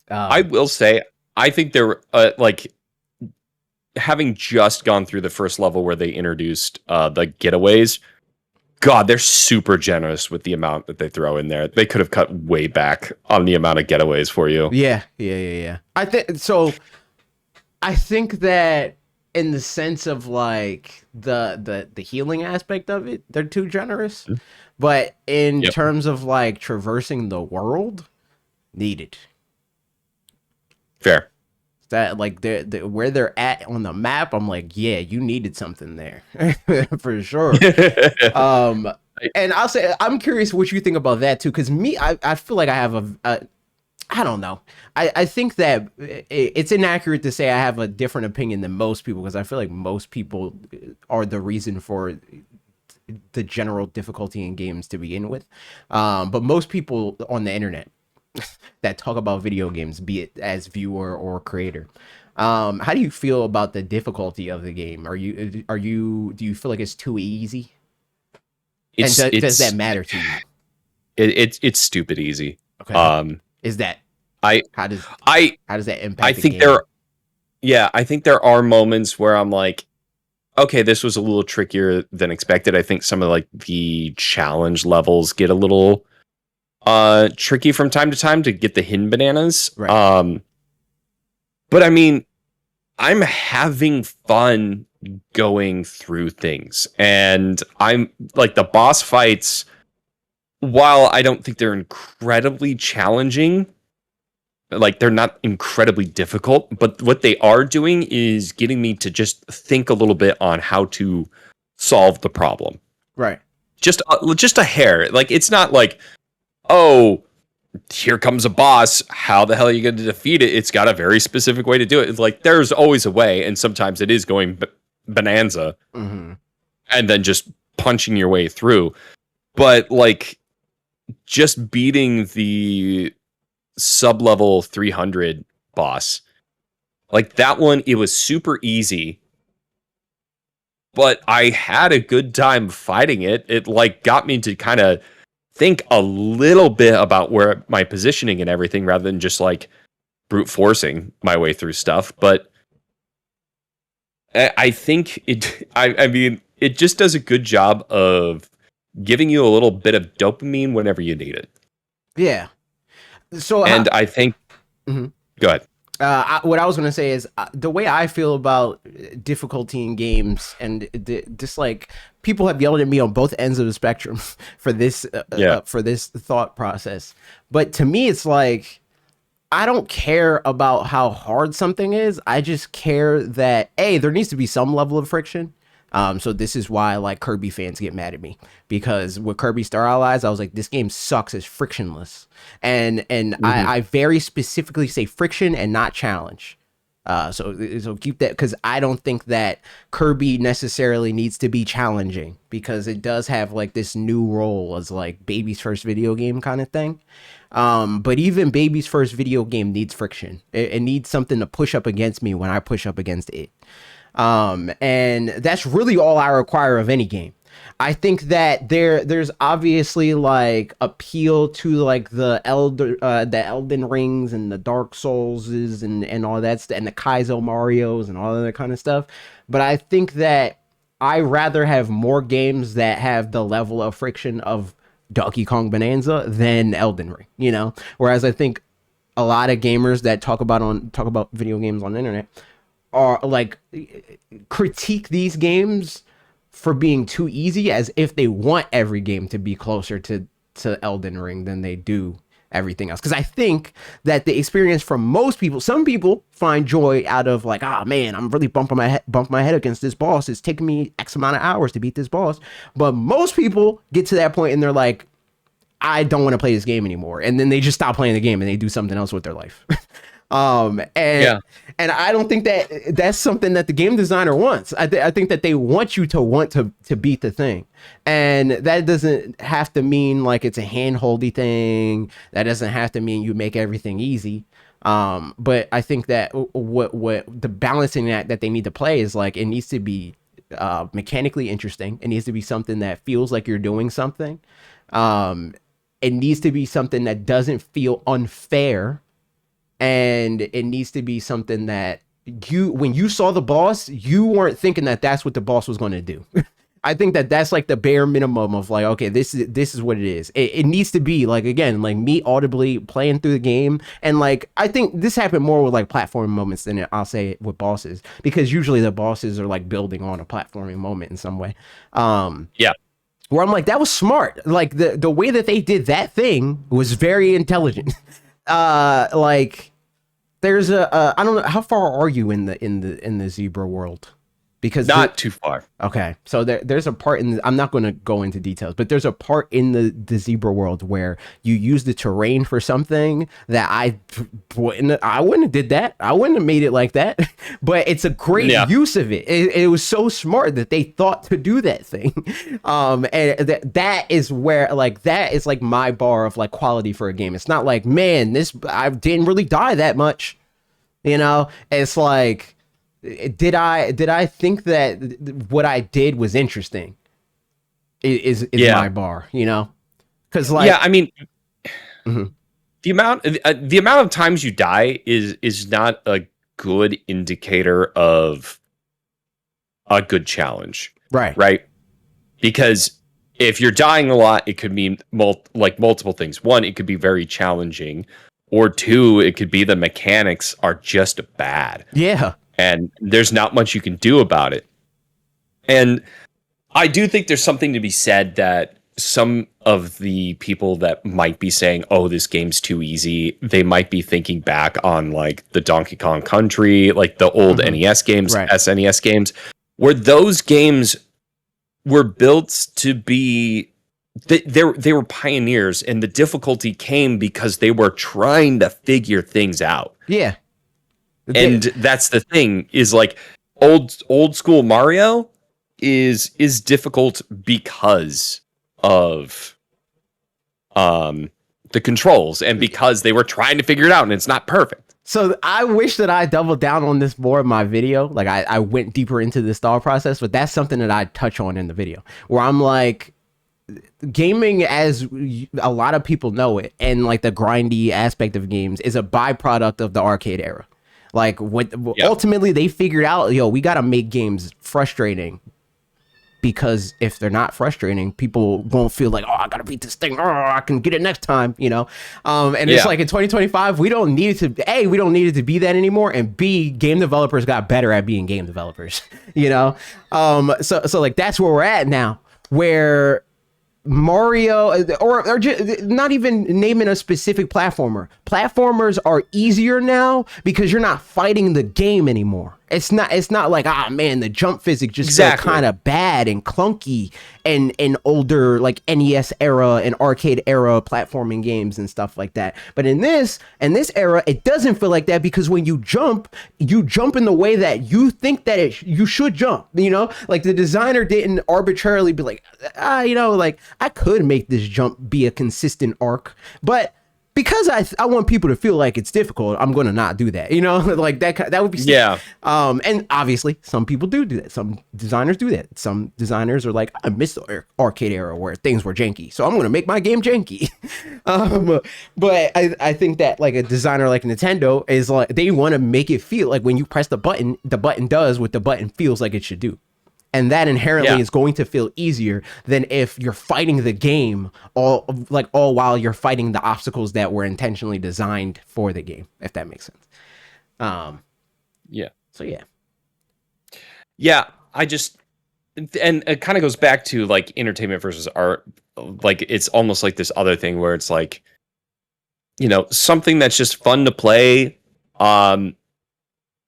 I will say, I think they're like, having just gone through the first level where they introduced the getaways. God, they're super generous with the amount that they throw in there. They could have cut way back on the amount of getaways for you. Yeah. I think so. I think that in the sense of like the healing aspect of it, they're too generous. Mm-hmm. But in terms of like traversing the world, needed. Fair. That like where they're at on the map, I'm like, yeah, you needed something there for sure. And I'll say, I'm curious what you think about that too, because I feel like I have I don't know. I think that it's inaccurate to say I have a different opinion than most people, because I feel like most people are the reason for the general difficulty in games to begin with. But most people on the internet that talk about video games, be it as viewer or creator, how do you feel about the difficulty of the game? Do you feel like it's too easy? Does that matter to you? It's stupid easy. Okay. Is that how does that impact? I think I think there are moments where I'm like, okay, this was a little trickier than expected. I think some of like the challenge levels get a little tricky from time to time to get the hidden bananas. Right. But I mean, I'm having fun going through things, and I'm like, the boss fights, while I don't think they're incredibly challenging, like they're not incredibly difficult, but what they are doing is getting me to just think a little bit on how to solve the problem. Right. Just a hair. Like, it's not like, oh, here comes a boss. How the hell are you going to defeat it? It's got a very specific way to do it. It's like, there's always a way, and sometimes it is going bonanza, Mm-hmm. and then just punching your way through. But like, just beating the sub-level 300 boss, like that one, it was super easy, but I had a good time fighting it. It like got me to kind of think a little bit about where my positioning and everything, rather than just like brute forcing my way through stuff. But I think I mean, it just does a good job of giving you a little bit of dopamine whenever you need it. Yeah. So And I think, Mhm. Go ahead. What I was going to say is the way I feel about difficulty in games, and just like people have yelled at me on both ends of the spectrum for this for this thought process. But to me, it's like, I don't care about how hard something is. I just care that there needs to be some level of friction. So this is why like Kirby fans get mad at me, because with Kirby Star Allies, I was like, this game sucks, it's frictionless. And I very specifically say friction and not challenge. So keep that, because I don't think that Kirby necessarily needs to be challenging, because it does have like this new role as like baby's first video game kind of thing. But even baby's first video game needs friction. It needs something to push up against me when I push up against it. And that's really all I require of any game. I think that there's obviously like appeal to like the Elden Rings and the Dark Soulses and all that stuff, and the Kaizo Marios and all that kind of stuff. But I think that I rather have more games that have the level of friction of Donkey Kong Bananza than Elden Ring, you know? Whereas I think a lot of gamers that talk about video games on the internet are like, critique these games for being too easy, as if they want every game to be closer to Elden Ring than they do everything else. Because I think that the experience for most people, some people find joy out of like, man, I'm really bumping my head against this boss. It's taking me X amount of hours to beat this boss. But most people get to that point and they're like, I don't want to play this game anymore. And then they just stop playing the game and they do something else with their life. And I don't think that that's something that the game designer wants. I think that they want you to want to beat the thing. And that doesn't have to mean like it's a hand-holdy thing. That doesn't have to mean you make everything easy. But I think that what the balancing act that they need to play is like, it needs to be mechanically interesting. It needs to be something that feels like you're doing something. It needs to be something that doesn't feel unfair. And it needs to be something that when you saw the boss, you weren't thinking that that's what the boss was going to do. I think that that's like the bare minimum of like, okay, this is what it is. It needs to be like, again, like me audibly playing through the game. And like, I think this happened more with like platforming moments than I'll say with bosses, because usually the bosses are like building on a platforming moment in some way. Where I'm like, that was smart. Like the way that they did that thing was very intelligent. Like there's I don't know, how far are you in the zebra world? Because not too far. Okay, so there's a part I'm not going to go into details, but there's a part in the zebra world where you use the terrain for something that I wouldn't have did that. I wouldn't have made it like that. But it's a great use of it. It was so smart that they thought to do that thing. And that is where like, that is like my bar of like quality for a game. It's not like, man, I didn't really die that much. You know, it's like, did I think that what I did was interesting? Is my bar, you know? Because like, I mean, the amount of times you die is not a good indicator of a good challenge, right? Because if you're dying a lot, it could mean multiple things. One, it could be very challenging, or two, it could be the mechanics are just bad. Yeah. And there's not much you can do about it. And I do think there's something to be said that some of the people that might be saying, "Oh, this game's too easy," they might be thinking back on like the Donkey Kong Country, like the old NES games, Right. SNES games, where those games were built to be. They were pioneers, and the difficulty came because they were trying to figure things out. Yeah. And that's the thing, is like old school Mario is difficult because of the controls and because they were trying to figure it out and it's not perfect. So I wish that I doubled down on this more in my video. Like I went deeper into this thought process, but that's something that I touch on in the video where I'm like, gaming as a lot of people know it and like the grindy aspect of games is a byproduct of the arcade era. Like ultimately they figured out, we got to make games frustrating, because if they're not frustrating, people won't feel like, oh, I gotta beat this thing, I can get it next time, and it's like in 2025 we don't need it to be that anymore, and B, game developers got better at being game developers. So like that's where we're at now, where Mario or just not even naming a specific platformers are easier now because you're not fighting the game anymore. It's not like, man, the jump physics just feel kind of bad and clunky and in older like NES era and arcade era platforming games and stuff like that. But in this era, it doesn't feel like that, because when you jump in the way that you think that you should jump. Like the designer didn't arbitrarily be like, like I could make this jump be a consistent arc, but because I want people to feel like it's difficult, I'm going to not do that. Like that would be stupid. And obviously some people do that. Some designers do that. Some designers are like, I miss the arcade era where things were janky, so I'm going to make my game janky. But I think that like a designer like Nintendo is like, they want to make it feel like when you press the button does what the button feels like it should do. And that inherently is going to feel easier than if you're fighting the game all while you're fighting the obstacles that were intentionally designed for the game, if that makes sense. So I just, and it kind of goes back to like entertainment versus art. Like it's almost like this other thing where it's like, something that's just fun to play,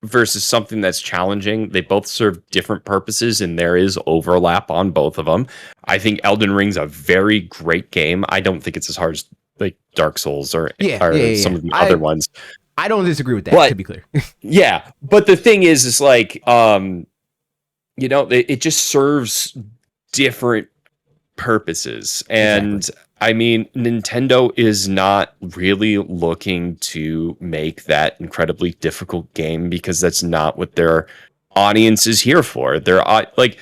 versus something that's challenging. They both serve different purposes, and there is overlap on both of them. I think Elden Ring's a very great game. I don't think it's as hard as like Dark Souls or some of the other ones. I don't disagree with that, to be clear. Yeah, but the thing is like, it just serves different purposes. And I mean, Nintendo is not really looking to make that incredibly difficult game, because that's not what their audience is here for. They're like,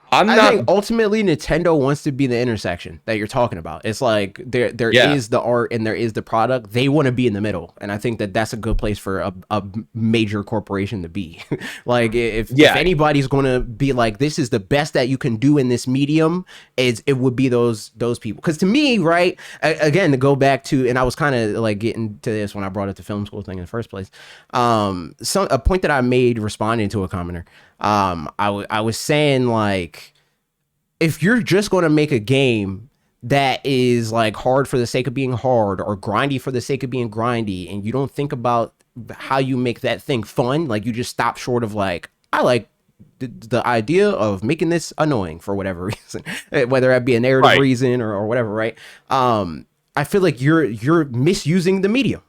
I think ultimately Nintendo wants to be the intersection that you're talking about. It's like there is the art and there is the product. They want to be in the middle, and I think that that's a good place for a major corporation to be. Like if anybody's going to be like, this is the best that you can do in this medium, it would be those people. Because to me, right, again, to go back to, and I was kind of like getting to this when I brought up the film school thing in the first place. A point that I made responding to a commenter. I was saying, like, if you're just going to make a game that is like hard for the sake of being hard or grindy for the sake of being grindy, and you don't think about how you make that thing fun, like you just stop short of like, I like the idea of making this annoying for whatever reason, whether that be a narrative reason or whatever, right? I feel like you're misusing the medium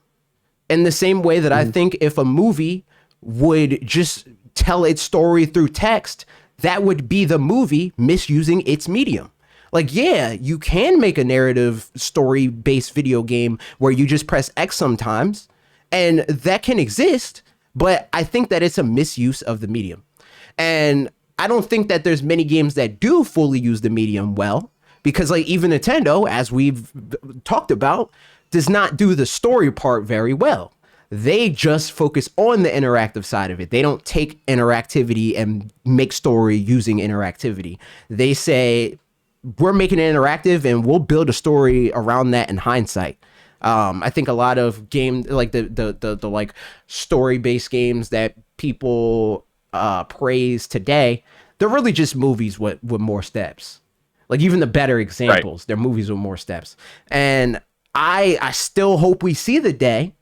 in the same way that I think if a movie would just tell its story through text, that would be the movie misusing its medium. Like, yeah, you can make a narrative story-based video game where you just press X sometimes, and that can exist, but I think that it's a misuse of the medium. And I don't think that there's many games that do fully use the medium well, because like even Nintendo, as we've talked about, does not do the story part very well. They just focus on the interactive side of it. They don't take interactivity and make story using interactivity. They say, we're making it interactive and we'll build a story around that in hindsight. I think a lot of games, like the like story-based games that people praise today, they're really just movies with more steps. Like even the better examples, they're movies with more steps. And I still hope we see the day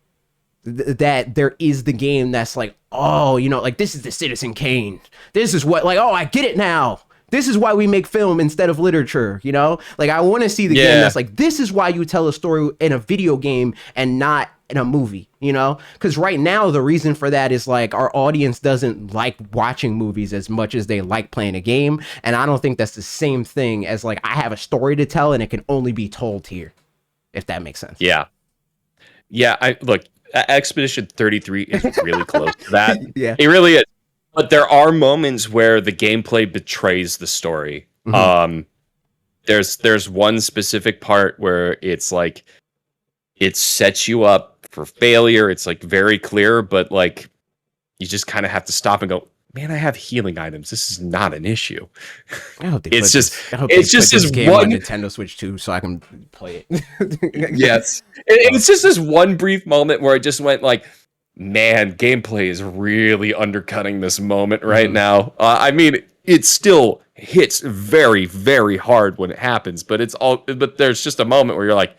that there is the game that's like, oh, you know, like this is the Citizen Kane. This is what, like, oh, I get it now. This is why we make film instead of literature, you know? Like, I want to see the game that's like, this is why you tell a story in a video game and not in a movie, you know? Because right now, the reason for that is like our audience doesn't like watching movies as much as they like playing a game. And I don't think that's the same thing as like, I have a story to tell and it can only be told here, if that makes sense. Yeah. Yeah, look, Expedition 33 is really close to that. Yeah. It really is. But there are moments where the gameplay betrays the story. Mm-hmm. There's one specific part where it's like it sets you up for failure. It's like very clear, but like you just kind of have to stop and go, man, I have healing items. This is not an issue. I hope they it's put just this, I hope it's they just put this this game one on Nintendo Switch 2 so I can play it. Yes. It's just this one brief moment where I just went like, man, gameplay is really undercutting this moment right now. I mean, it still hits very, very hard when it happens, but but there's just a moment where you're like,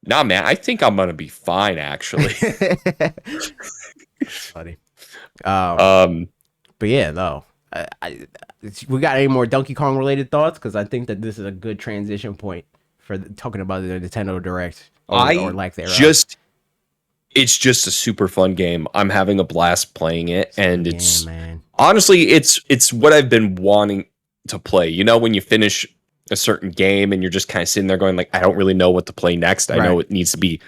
nah, man, I think I'm gonna be fine, actually. Funny. But yeah, no. We got any more Donkey Kong related thoughts? Because I think that this is a good transition point for talking about the Nintendo Direct or lack thereof. It's just a super fun game. I'm having a blast playing it, and man. Honestly, it's what I've been wanting to play. You know, when you finish a certain game and you're just kind of sitting there going like, I don't really know what to play next. I know it needs to be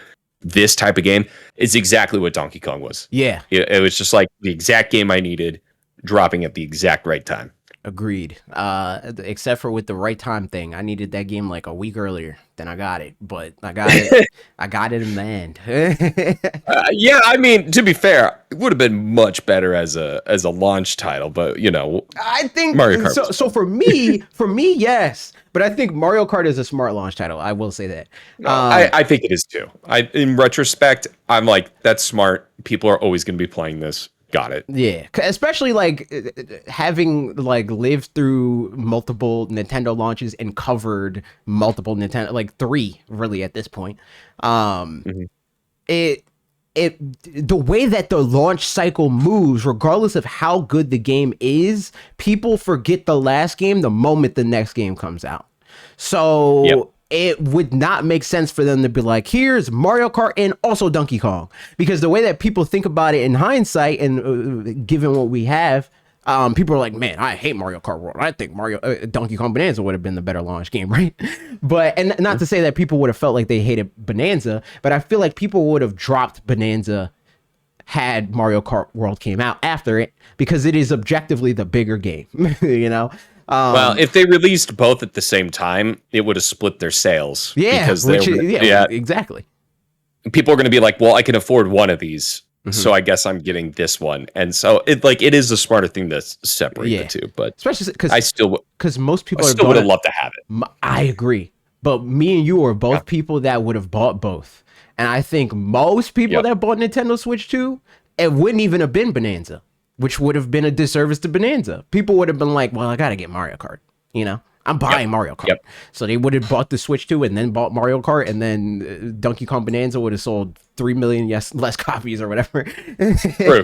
this type of game. It's exactly what Donkey Kong was. Yeah. It was just like the exact game I needed, dropping at the exact right time. Agreed. Except for with the right time thing. I needed that game like a week earlier than I got it, but I got it. I got it in the end. Yeah, I mean, to be fair, it would have been much better as a launch title, but you know, I think Mario Kart. So for me, yes, but I think Mario Kart is a smart launch title. I will say that. I think it is too. In retrospect, I'm like, that's smart. People are always going to be playing this. Got it. Yeah, especially like having like lived through multiple Nintendo launches and covered multiple Nintendo, like 3 really at this point. The way that the launch cycle moves, regardless of how good the game is, people forget the last game the moment the next game comes out. So it would not make sense for them to be like, here's Mario Kart and also Donkey Kong, because the way that people think about it in hindsight and given what we have, people are like, man, I hate Mario Kart World. I think Donkey Kong Bananza would have been the better launch game, right? But and not to say that people would have felt like they hated Bananza, but I feel like people would have dropped Bananza had Mario Kart World came out after it, because it is objectively the bigger game, you know? Well, if they released both at the same time, it would have split their sales. Yeah, because exactly. People are going to be like, well, I can afford one of these, so I guess I'm getting this one. And so it is a smarter thing to separate the two. But especially because most people still would have loved to have it. I agree, but me and you are both people that would have bought both, and I think most people that bought Nintendo Switch 2, it wouldn't even have been Bonanza, which would have been a disservice to Bonanza. People would have been like, well, I got to get Mario Kart, you know? I'm buying Mario Kart. So they would have bought the Switch 2 and then bought Mario Kart, and then Donkey Kong Bonanza would have sold 3 million less copies or whatever. True.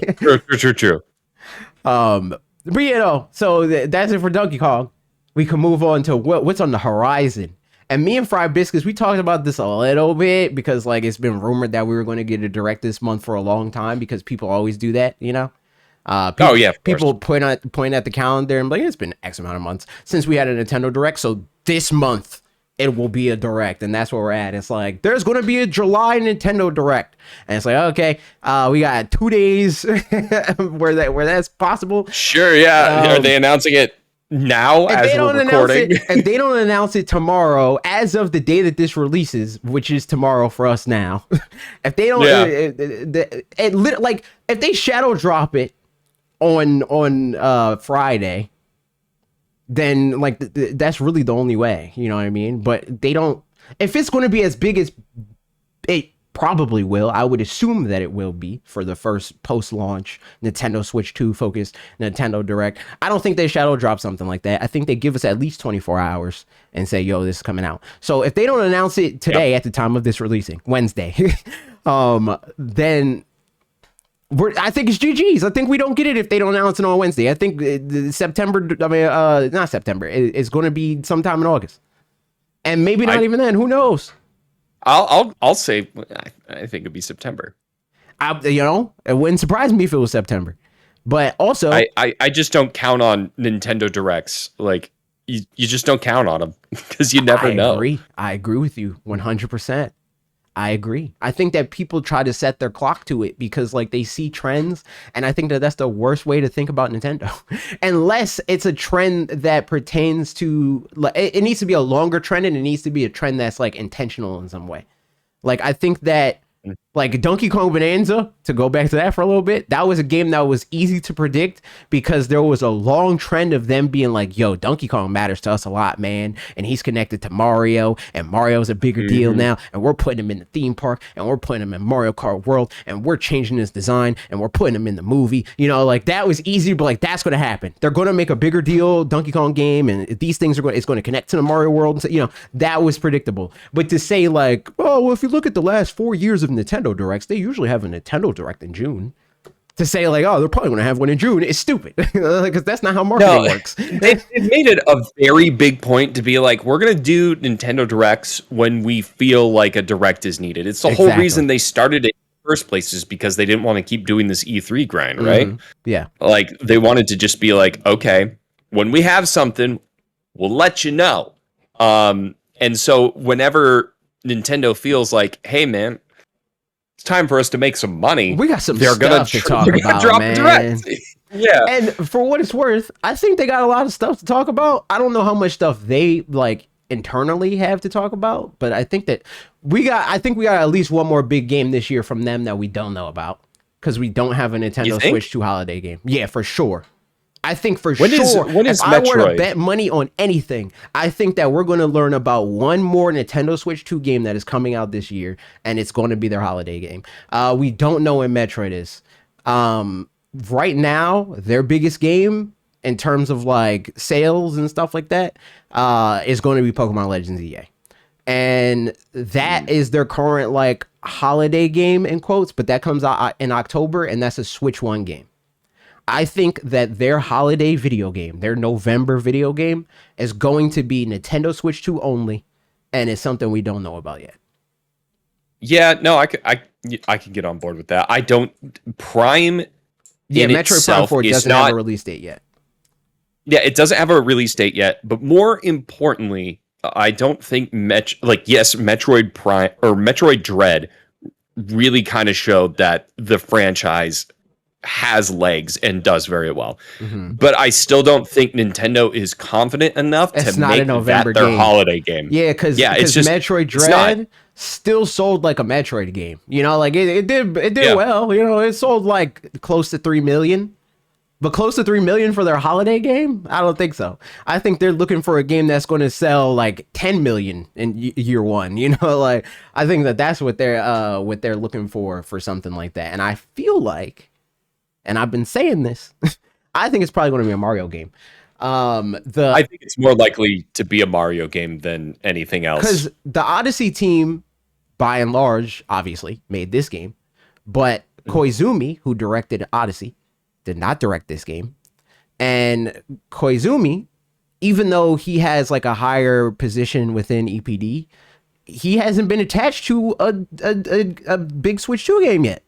But you know, so that's it for Donkey Kong. We can move on to what's on the horizon. And me and Fried Biscuits, we talked about this a little bit because like it's been rumored that we were going to get a direct this month for a long time, because people always do that, you know? People point at the calendar and be like, it's been X amount of months since we had a Nintendo Direct, so this month it will be a Direct, and that's where we're at. It's like, there's going to be a July Nintendo Direct, and it's like, okay, we got 2 days where that's possible. Sure, yeah. Are they announcing it now as we're recording? If they don't announce it tomorrow, as of the day that this releases, which is tomorrow for us now, if they don't, if they shadow drop it on Friday, then like that's really the only way, you know what I mean? But they don't. If it's going to be as big as it probably will. I would assume that it will be for the first post-launch Nintendo Switch 2 focused Nintendo Direct. I don't think they shadow drop something like that. I think they give us at least 24 hours and say, yo, this is coming out. So if they don't announce it today at the time of this releasing, Wednesday, then I think it's GG's. I think we don't get it if they don't announce it on Wednesday. I think not September. It's going to be sometime in August. And maybe not even then. Who knows? I'll say I think it'd be September. It wouldn't surprise me if it was September. But also, I just don't count on Nintendo Directs. Like you just don't count on them because you never know. I agree with you 100%. I agree. I think that people try to set their clock to it because like they see trends, and I think that that's the worst way to think about Nintendo. Unless it's a trend that pertains to, it needs to be a longer trend, and it needs to be a trend that's like intentional in some way. Like I think that like Donkey Kong Bananza, to go back to that for a little bit, that was a game that was easy to predict because there was a long trend of them being like, yo, Donkey Kong matters to us a lot, man. And he's connected to Mario, and Mario's a bigger deal now. And we're putting him in the theme park, and we're putting him in Mario Kart World, and we're changing his design, and we're putting him in the movie. You know, like that was easy, but like that's going to happen. They're going to make a bigger deal Donkey Kong game, and these things it's going to connect to the Mario world. And so, you know, that was predictable. But to say like, oh, well, if you look at the last 4 years of Nintendo Directs, they usually have a Nintendo Direct in June. To say like, oh, they're probably going to have one in June is stupid because that's not how marketing works. It made it a very big point to be like, we're going to do Nintendo Directs when we feel like a Direct is needed. It's the whole reason they started it in the first place is because they didn't want to keep doing this E3 grind, right? Yeah. Like they wanted to just be like, okay, when we have something, we'll let you know. And so whenever Nintendo feels like, hey, man, it's time for us to make some money. We got some stuff to talk about, man. Yeah. And for what it's worth, I think they got a lot of stuff to talk about. I don't know how much stuff they like internally have to talk about, but I think we got at least one more big game this year from them that we don't know about because we don't have a Nintendo Switch 2 holiday game. Yeah, for sure. I think for sure, if I were to bet money on anything, I think that we're going to learn about one more Nintendo Switch 2 game that is coming out this year, and it's going to be their holiday game. We don't know when Metroid is. Right now, their biggest game in terms of like sales and stuff like that is going to be Pokemon Legends EA. And that is their current like holiday game in quotes, but that comes out in October, and that's a Switch 1 game. I think that their holiday video game, their November video game, is going to be Nintendo Switch 2 only, and it's something we don't know about yet. Yeah, no, I can get on board with that. I don't Prime. Yeah, Metroid Prime 4 doesn't have a release date yet. Yeah, it doesn't have a release date yet, but more importantly, I don't think Metroid Prime or Metroid Dread really kind of showed that the franchise has legs and does very well. But I still don't think Nintendo is confident enough to make that their holiday game. Yeah, because Metroid Dread still sold like a Metroid game. You know, like it did well. You know, it sold like close to 3 million. But close to 3 million for their holiday game? I don't think so. I think they're looking for a game that's going to sell like 10 million in year one. You know, like I think that's what they're looking for something like that. And I feel like, and I've been saying this, I think it's probably going to be a Mario game. I think it's more likely to be a Mario game than anything else. Because the Odyssey team, by and large, obviously made this game, but Koizumi, who directed Odyssey, did not direct this game. And Koizumi, even though he has like a higher position within EPD, he hasn't been attached to a big Switch 2 game yet.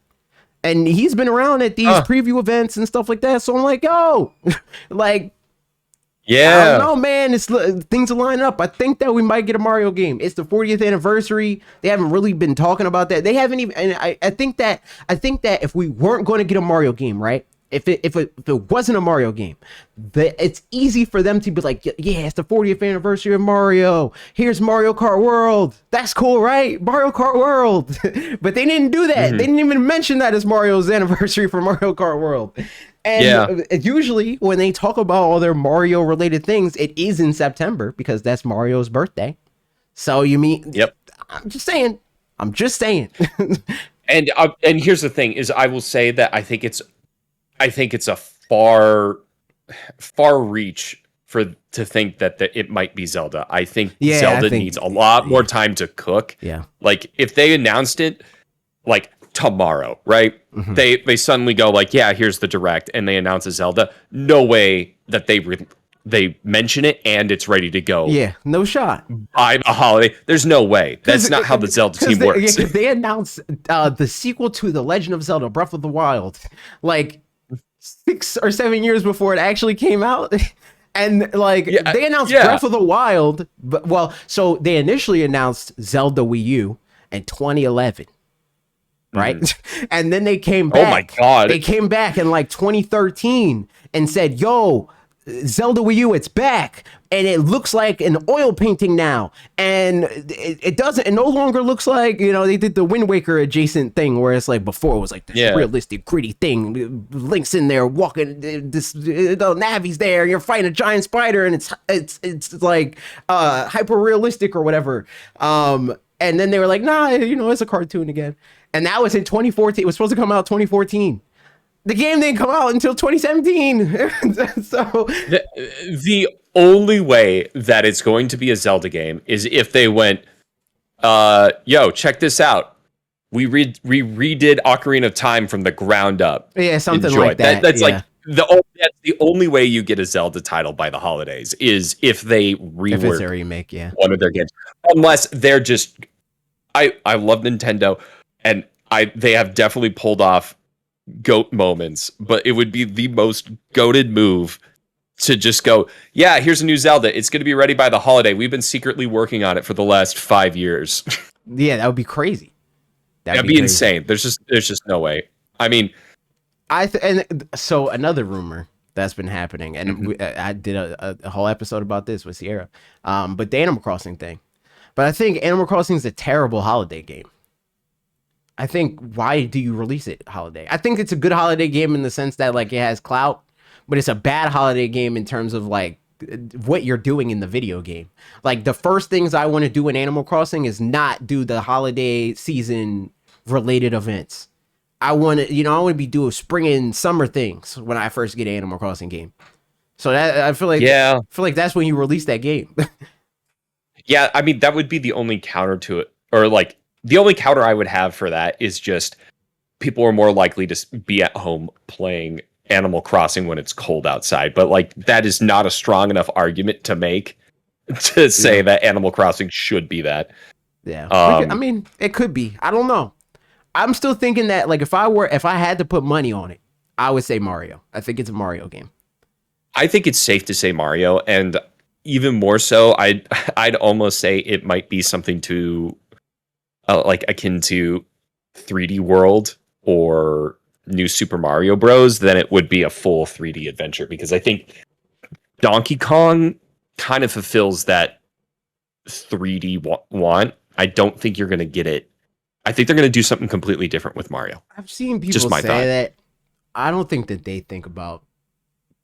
And he's been around at these preview events and stuff like that. So I'm like, yo, like, yeah, I don't know, man. Things are lining up. I think that we might get a Mario game. It's the 40th anniversary. They haven't really been talking about that. They haven't even. And I think that if we weren't going to get a Mario game, right? If it wasn't a Mario game, it's easy for them to be like, yeah, it's the 40th anniversary of Mario. Here's Mario Kart World. That's cool, right? Mario Kart World. But they didn't do that. They didn't even mention that as Mario's anniversary for Mario Kart World. And usually when they talk about all their Mario related things, it is in September because that's Mario's birthday. So you mean, I'm just saying, I'm just saying. And here's the thing: is I will say that I think it's a far reach to think that it might be Zelda. I think Zelda needs a lot more time to cook. Yeah. Like if they announced it like tomorrow, right? Mm-hmm. They suddenly go like, yeah, here's the direct, and they announce a Zelda. No way that they mention it and it's ready to go. Yeah, no shot. By the holiday, there's no way. That's not how the Zelda team works. Because they announced the sequel to The Legend of Zelda: Breath of the Wild, like 6 or 7 years before it actually came out. And like they announced Breath of the Wild, but so they initially announced Zelda Wii U in 2011, right? And then they came back. Oh my god! They came back in like 2013 and said, "Yo, Zelda Wii U, it's back, and it looks like an oil painting now, and it no longer looks like, you know, they did the Wind Waker adjacent thing where it's like before it was like this realistic gritty thing, Link's in there walking, this Navi's there, you're fighting a giant spider, and it's like hyper realistic or whatever, and then they were like, nah, you know, it's a cartoon again, and that was in 2014. It was supposed to come out 2014. The game didn't come out until 2017. So the only way that it's going to be a Zelda game is if they went, yo, check this out. We redid Ocarina of Time from the ground up. Yeah, something like that. That's like that's the only way you get a Zelda title by the holidays is if they rework if it's a remake, one of their games. Unless they're just, I love Nintendo, and they have definitely pulled off goat moments, but it would be the most goated move to just go, yeah, here's a new Zelda. It's going to be ready by the holiday. We've been secretly working on it for the last 5 years. Yeah, that would be crazy. That'd be insane. There's just no way. I mean, and so another rumor that's been happening, and I did a whole episode about this with Sierra, but the Animal Crossing thing. But I think Animal Crossing is a terrible holiday game. I think, why do you release it holiday? I think it's a good holiday game in the sense that like it has clout, but it's a bad holiday game in terms of like what you're doing in the video game. Like the first things I want to do in Animal Crossing is not do the holiday season related events. I want to be doing spring and summer things when I first get an Animal Crossing game. So that I feel like that's when you release that game. Yeah, I mean that would be the only counter to it, or like the only counter I would have for that is just people are more likely to be at home playing Animal Crossing when it's cold outside. But like that is not a strong enough argument to make to say that Animal Crossing should be that. Yeah, I mean it could be. I don't know. I'm still thinking that like if I had to put money on it, I would say Mario. I think it's a Mario game. I think it's safe to say Mario, and even more so, I'd almost say it might be something to like akin to 3D World or New Super Mario Bros. Than it would be a full 3D adventure, because I think Donkey Kong kind of fulfills that 3D want. I don't think you're going to get it. I think they're going to do something completely different with Mario. I've seen people say that. I don't think that they think about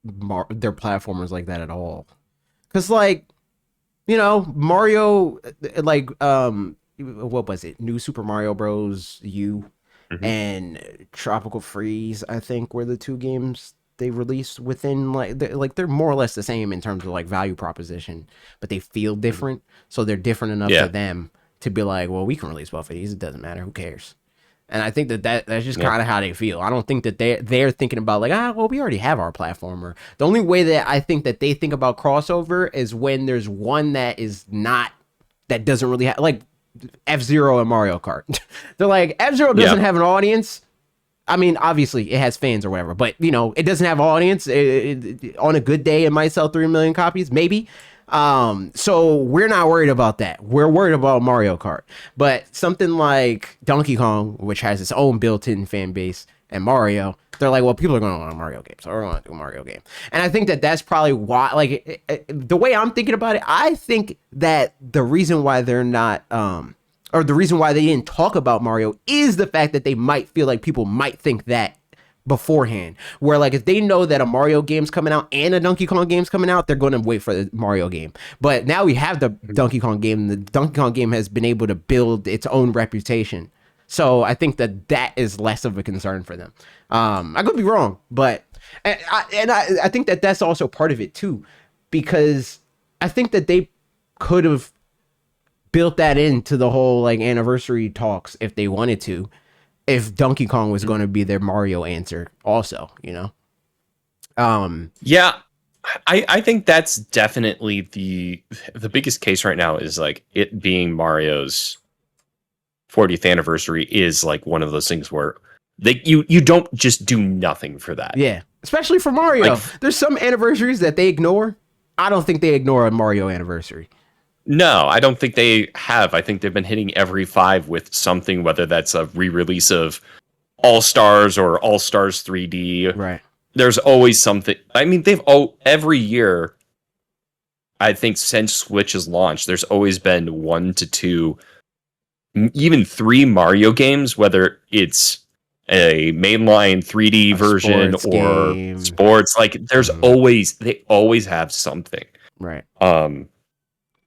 their platformers like that at all. Because like, you know, Mario, like, what was it? New Super Mario Bros. U and Tropical Freeze, I think, were the two games they released within they're more or less the same in terms of like value proposition, but they feel different. So they're different enough to them to be like, well, we can release both of these. It doesn't matter. Who cares? And I think that's just kind of how they feel. I don't think that they're thinking about like, well, we already have our platformer. The only way that I think that they think about crossover is when there's one that doesn't really have, like F-Zero and Mario Kart. They're like, F-Zero doesn't have an audience. I mean, obviously it has fans or whatever, but you know, it doesn't have an audience. On a good day, it might sell 3 million copies, maybe. So we're not worried about that. We're worried about Mario Kart. But something like Donkey Kong, which has its own built-in fan base, and Mario, they're like, well, people are going to want a Mario game, so we're going to do a Mario game. And I think that that's probably why, like, the way I'm thinking about it, I think that the reason why they're not, or the reason why they didn't talk about Mario is the fact that they might feel like people might think that beforehand. Where like if they know that a Mario game's coming out and a Donkey Kong game's coming out, they're going to wait for the Mario game. But now we have the Donkey Kong game. The Donkey Kong game has been able to build its own reputation. So I think that is less of a concern for them. I could be wrong, but I think that that's also part of it too, because I think that they could have built that into the whole like anniversary talks if they wanted to, if Donkey Kong was going to be their Mario answer also, you know? Yeah, I think that's definitely the biggest case right now is like it being Mario's 40th anniversary is like one of those things where you don't just do nothing for that. Yeah, especially for Mario. Like, there's some anniversaries that they ignore. I don't think they ignore a Mario anniversary. No, I don't think they have. I think they've been hitting every 5 with something, whether that's a re-release of All-Stars or All-Stars 3D. Right. There's always something. I mean, every year, I think since Switch has launched, there's always been 1 to 2, even 3 Mario games, whether it's a mainline 3D version or sports. Like, there's they always have something. Right.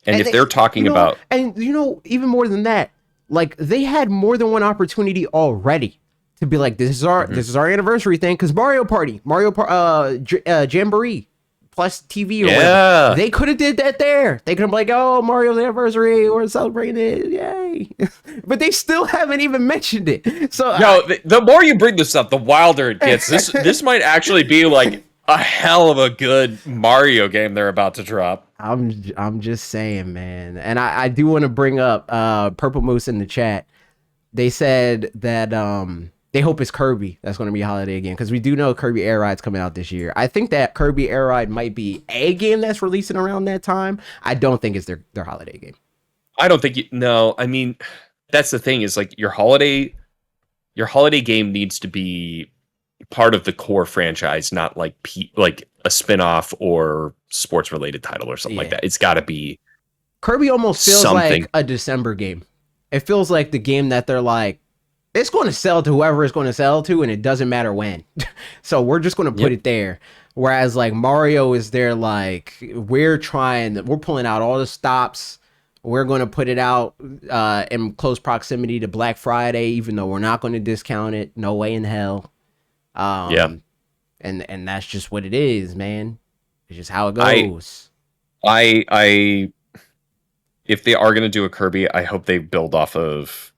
And if they're talking about... And, even more than that, like, they had more than one opportunity already to be like, this is our anniversary thing, because Mario Jamboree plus TV or whatever. They could have did that there. They could have been like, oh, Mario's anniversary, we're celebrating it, yay. But they still haven't even mentioned it. So the more you bring this up, the wilder it gets. This might actually be like a hell of a good Mario game they're about to drop. I'm just saying, man. And I do want to bring up Purple Moose in the chat. They said that they hope it's Kirby that's going to be a holiday game, because we do know Kirby Air Ride's coming out this year. I think that Kirby Air Ride might be a game that's releasing around that time. I don't think it's their holiday game. I don't think no. I mean, that's the thing is like your holiday game needs to be part of the core franchise, not like a spin-off or sports related title or something like that. It's got to be Kirby. Almost feels like a December game. It feels like the game that they're like, it's going to sell to whoever it's going to sell to, and it doesn't matter when. So we're just going to put it there. Whereas like Mario is there, like we're pulling out all the stops. We're going to put it out in close proximity to Black Friday, even though we're not going to discount it. No way in hell. And that's just what it is, man. It's just how it goes. I if they are going to do a Kirby, I hope they build off of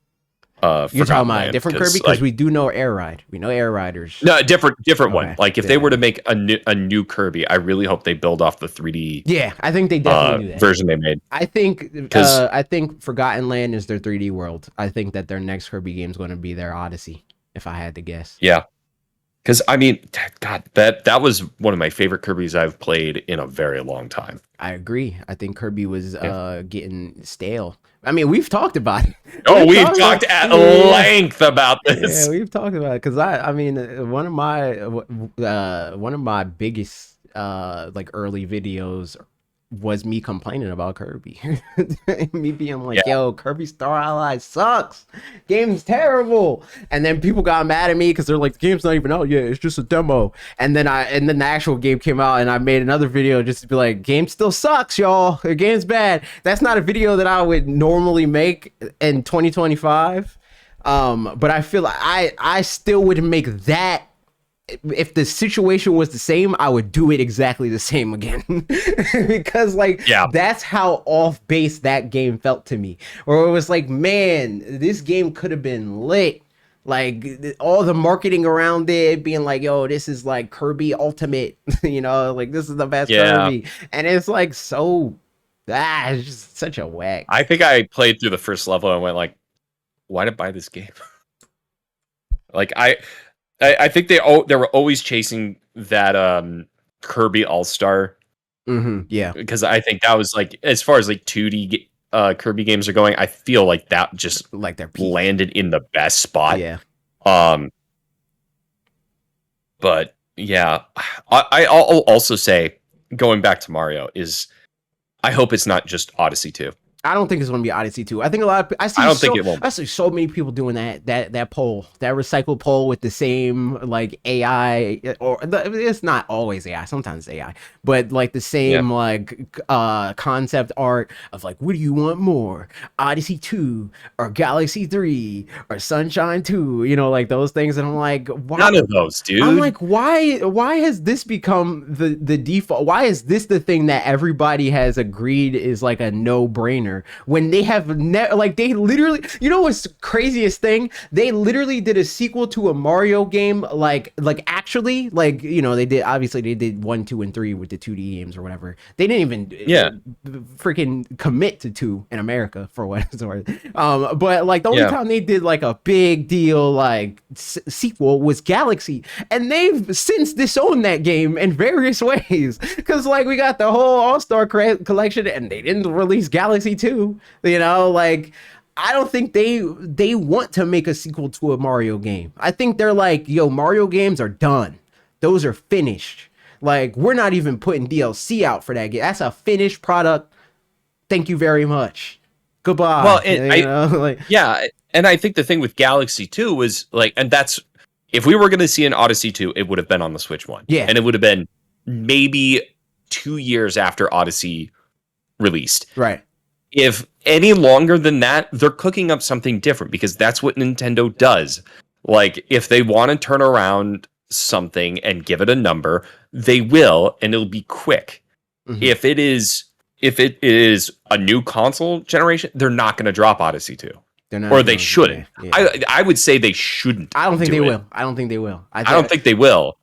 you're talking about a different Kirby, because we do know Air Ride. We know Air Riders. No, a different one. Like if they were to make a new Kirby, I really hope they build off the 3D. Yeah, I think they definitely do that version they made. I think Forgotten Land is their 3D world. I think that their next Kirby game is going to be their Odyssey, if I had to guess. Yeah. Because, I mean, God, that was one of my favorite Kirbys I've played in a very long time. I agree. I think Kirby was getting stale. I mean, we've talked about it. We've talked at length about this. Yeah, we've talked about it. Because, I mean, one of my biggest like early videos was me complaining about Kirby. Me being like, yo, Kirby Star Allies sucks. Game's terrible. And then people got mad at me because they're like, the game's not even out yet. It's just a demo. And then the actual game came out, and I made another video just to be like, game still sucks, y'all. The game's bad. That's not a video that I would normally make in 2025. But I feel like I still would make that. If the situation was the same, I would do it exactly the same again. Because that's how off base that game felt to me. Or it was like, man, this game could have been lit. Like all the marketing around it being like, yo, this is like Kirby Ultimate, like this is the best Kirby. And it's like, it's just such a whack. I think I played through the first level and went like, why did I buy this game? Like I think they were always chasing that Kirby All-Star. Mm-hmm, yeah. Because I think that was like, as far as like 2D Kirby games are going, I feel like that just like their landed in the best spot. Yeah. But yeah, I'll also say, going back to Mario, is I hope it's not just Odyssey 2. I don't think it's going to be Odyssey 2. I think a lot of I don't think it will. I see so many people doing that poll, that recycled poll with the same like AI, it's not always AI, sometimes it's AI, but like the Yeah. same like concept art of like, what do you want more, Odyssey 2 or Galaxy 3 or Sunshine 2, you know, like those things. And I'm like, why? None of those, I'm dude. like, why has this become the default? Why is this the thing that everybody has agreed is like a no-brainer when they have like they literally, you know what's the craziest thing? They literally did a sequel to a Mario game, like actually, like, you know, they did, obviously they did 1, 2, and 3 with the 2D games or whatever. They didn't Yeah. even freaking commit to 2 in America for what it's worth. But like the only Yeah. time they did like a big deal like sequel was Galaxy, and they've since disowned that game in various ways. Because like we got the whole All-Star collection, and they didn't release Galaxy 2. You know, like I don't think they want to make a sequel to a Mario game. I think they're like, yo, Mario games are done. Those are finished. Like we're not even putting DLC out for that game. That's a finished product. Thank you very much. Well, Goodbye. You know, like yeah, and I think the thing with Galaxy 2 was like, and that's if we were going to see an Odyssey 2, it would have been on the Switch 1. yeah, And it would have been maybe 2 years after Odyssey released. right. If any longer than that, they're cooking up something different because that's what Nintendo does. Like, if they want to turn around something and give it a number, they will, and it'll be quick. Mhm. If it is a new console generation, they're not going to drop Odyssey 2. They're not Or they doing it. shouldn't. Yeah. I would say they shouldn't. I don't think do they it. will. I don't think they will. I don't think they will.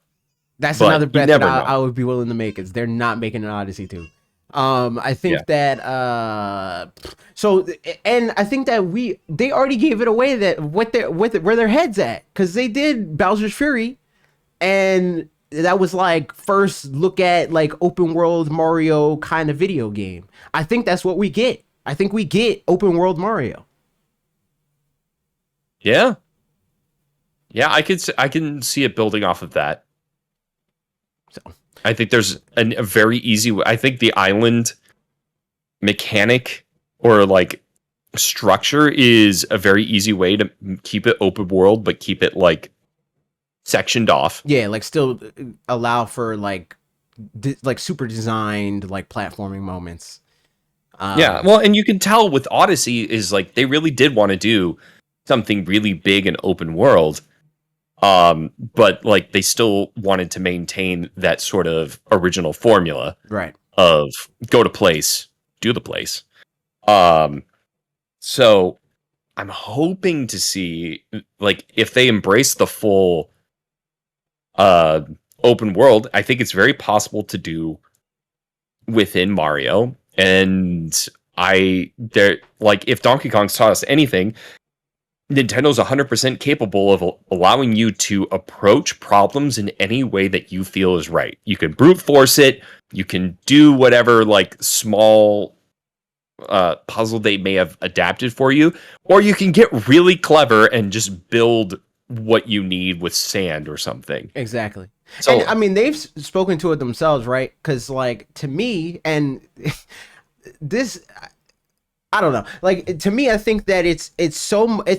That's but another you bet that never know. I would be willing to make, is they're not making an Odyssey 2. I think Yeah. that so, and I think that they already gave it away that where their heads at, because they did Bowser's Fury, and that was like first look at like open world Mario kind of video game. I think that's what we get. I think we get open world Mario. Yeah. Yeah, I can see it building off of that. So I think there's a very easy way. I think the island mechanic or like structure is a very easy way to keep it open world, but keep it like sectioned off. yeah, like still allow for like like super designed like platforming moments. Yeah, well, and you can tell with Odyssey is like they really did want to do something really big and open world. But like they still wanted to maintain that sort of original formula Right. of go to place, do the place. So I'm hoping to see like if they embrace the full open world, I think it's very possible to do within Mario. And they're like if Donkey Kong's taught us anything, Nintendo's 100% capable of allowing you to approach problems in any way that you feel is right. You can brute force it. You can do whatever like small puzzle they may have adapted for you, or you can get really clever and just build what you need with sand or something. Exactly. So, And I mean, they've spoken to it themselves, right? Because like to me, and this, I don't know. Like to me, I think that it's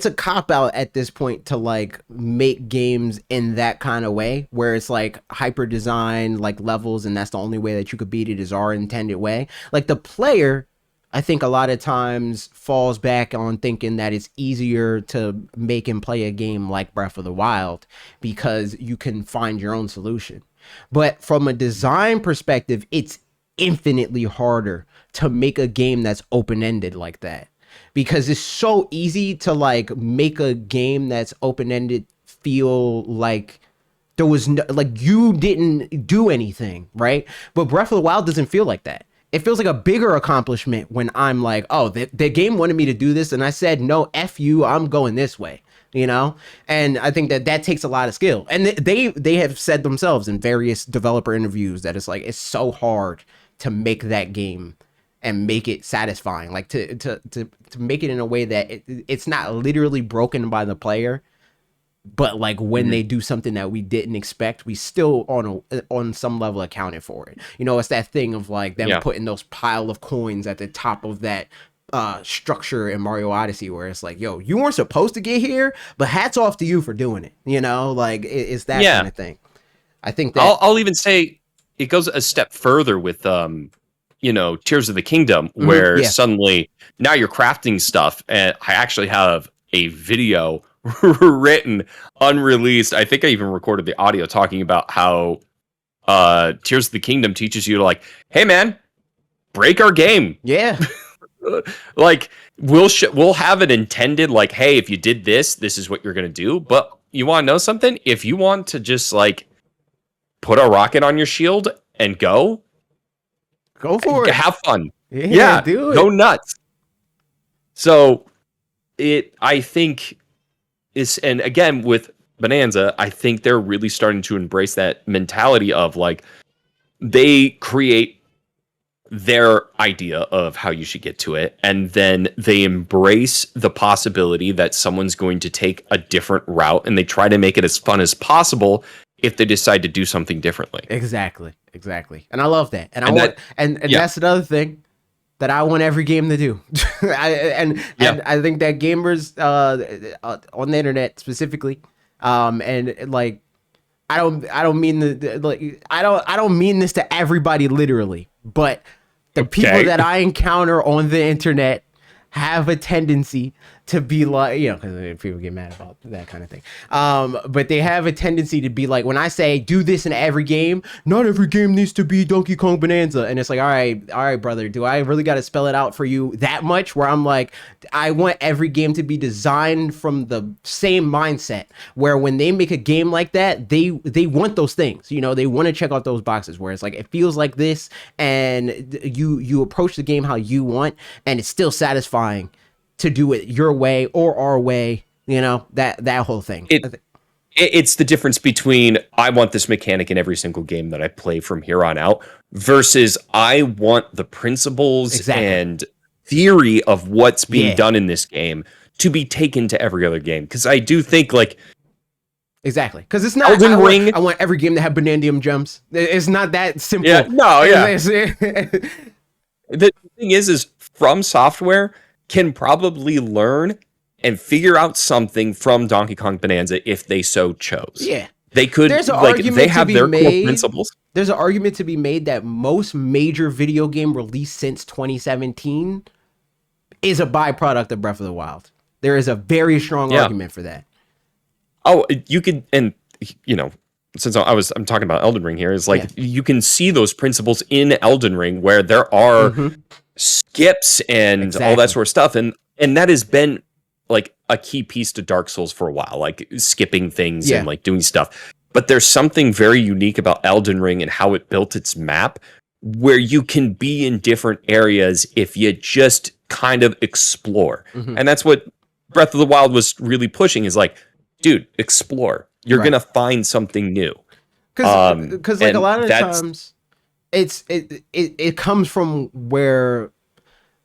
a cop out at this point to like make games in that kind of way, where it's like hyper designed like levels, and that's the only way that you could beat it is our intended way. Like the player, I think a lot of times falls back on thinking that it's easier to make and play a game like Breath of the Wild because you can find your own solution. But from a design perspective, it's infinitely harder to make a game that's open-ended like that, because it's so easy to like make a game that's open-ended feel like there was no, like you didn't do anything, right? But Breath of the Wild doesn't feel like that. It feels like a bigger accomplishment when I'm like, oh, the game wanted me to do this, and I said, no, F you, I'm going this way, you know? And I think that that takes a lot of skill. And they have said themselves in various developer interviews that it's like, it's so hard to make that game and make it satisfying, like to make it in a way that it's not literally broken by the player, but like when they do something that we didn't expect, we still on some level accounted for it. You know, it's that thing of like them Yeah. putting those pile of coins at the top of that structure in Mario Odyssey where it's like, yo, you weren't supposed to get here, but hats off to you for doing it. You know, like it's that Yeah. kind of thing. I think that I'll even say it goes a step further with Tears of the Kingdom, where yeah. suddenly now you're crafting stuff, and I actually have a video written, unreleased. I think I even recorded the audio talking about how Tears of the Kingdom teaches you to, like, hey man, break our game. Yeah. Like we'll have it intended like, hey, if you did this, this is what you're gonna do. But you want to know something? If you want to just like put a rocket on your shield and go for it. have fun. Yeah, do it. Go nuts. So I think is, and again with Bonanza, I think they're really starting to embrace that mentality of like they create their idea of how you should get to it, and then they embrace the possibility that someone's going to take a different route, and they try to make it as fun as possible if they decide to do something differently. Exactly. And I love that. And that's another thing that I want every game to do. And I think that gamers on the internet specifically, and like I don't mean I don't mean this to everybody literally, but the people that I encounter on the internet have a tendency to be like, because people get mad about that kind of thing. But they have a tendency to be like, when I say do this in every game, not every game needs to be Donkey Kong Bonanza. And it's like, all right, brother, do I really got to spell it out for you that much? Where I'm like, I want every game to be designed from the same mindset, where when they make a game like that, they want those things, they want to check out those boxes where it's like, it feels like this, and you approach the game how you want, and it's still satisfying to do it your way or our way, that whole thing. It's the difference between I want this mechanic in every single game that I play from here on out versus I want the principles and theory of what's being done in this game to be taken to every other game. Because I do think like because it's not Elden Ring. I want every game to have Banandium gems. It's not that simple. Yeah, no, yeah. The thing is From Software can probably learn and figure out something from Donkey Kong Bonanza if they so chose. Yeah. They could, there's an argument they have to be their made, core principles. There's an argument to be made that most major video game released since 2017 is a byproduct of Breath of the Wild. There is a very strong argument for that. Oh, you could, and since I'm talking about Elden Ring here, is like you can see those principles in Elden Ring where there are skips and all that sort of stuff, and that has been like a key piece to Dark Souls for a while, like skipping things and like doing stuff. But there's something very unique about Elden Ring and how it built its map, where you can be in different areas if you just kind of explore, and that's what Breath of the Wild was really pushing. Is like, dude, explore. You're gonna find something new. Because like a lot of times, it comes from where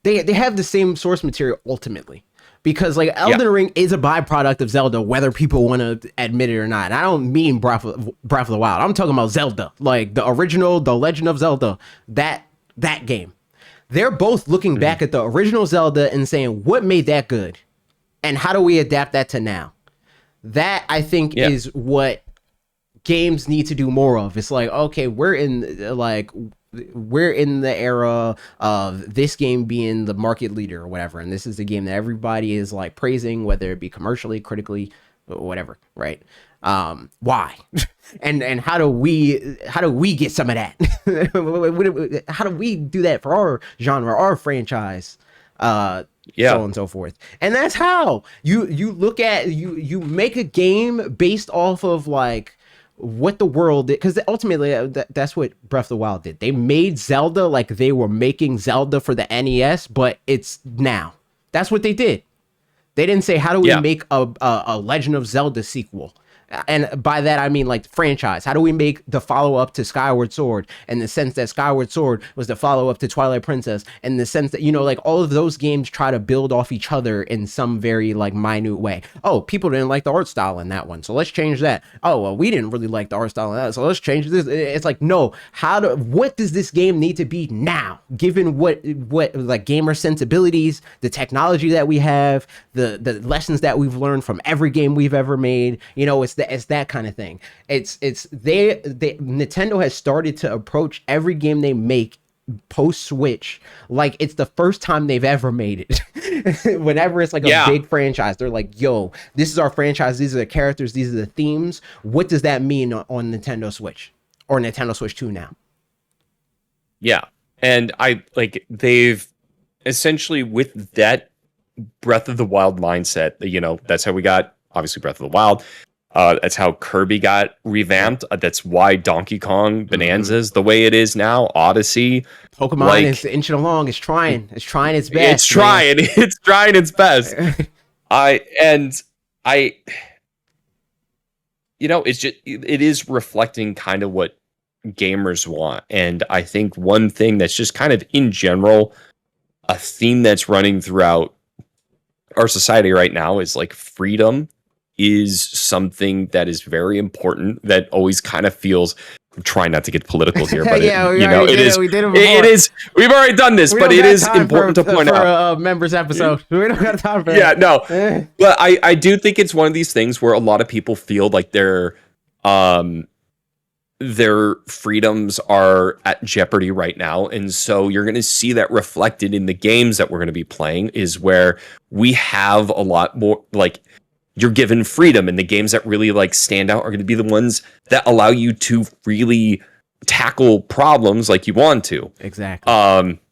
they have the same source material ultimately. Because like Elden Ring is a byproduct of Zelda, whether people want to admit it or not. And I don't mean Breath of the Wild. I'm talking about Zelda, like the original, The Legend of Zelda. That game. They're both looking back at the original Zelda and saying, what made that good, and how do we adapt that to now? That I think is what games need to do more of. It's like, okay, we're in the era of this game being the market leader or whatever, and this is the game that everybody is like praising, whether it be commercially, critically, whatever, right? Why? and how do we get some of that? How do we do that for our genre, our franchise? So on and so forth. And that's how you look at you make a game based off of like what the world did, because ultimately that's what Breath of the Wild did. They made Zelda like they were making Zelda for the NES, but it's now. That's what they did. They didn't say, how do we make a Legend of Zelda sequel? And by that I mean like franchise. How do we make the follow up to Skyward Sword, in the sense that Skyward Sword was the follow up to Twilight Princess, in the sense that, you know, like all of those games try to build off each other in some very like minute way. Oh, people didn't like the art style in that one, so let's change that. Oh, well, we didn't really like the art style in that, so let's change this. It's like, no, what does this game need to be now, given what like gamer sensibilities, the technology that we have, the lessons that we've learned from every game we've ever made. You know, it's that kind of thing. Nintendo has started to approach every game they make post Switch like it's the first time they've ever made it. Whenever it's like a big franchise, they're like, yo, this is our franchise, these are the characters, these are the themes. What does that mean on Nintendo Switch or Nintendo Switch 2 now? Yeah. And they've essentially, with that Breath of the Wild mindset, you know, that's how we got obviously Breath of the Wild. That's how Kirby got revamped. That's why Donkey Kong Bananza is the way it is now. Odyssey, Pokemon is inching along. It's trying its best. It's trying its best. You know, it's just, it is reflecting kind of what gamers want. And I think one thing that's just kind of in general a theme that's running throughout our society right now is like freedom is something that is very important, that always kind of feels, I'm trying not to get political here, but it is, we've already done this, but it is important to point out. A members episode. We don't got time for that. No. But I do think it's one of these things where a lot of people feel like their freedoms are at jeopardy right now. And so you're going to see that reflected in the games that we're going to be playing, is where we have a lot more, like, you're given freedom, and the games that really like stand out are going to be the ones that allow you to really tackle problems like you want to. Exactly.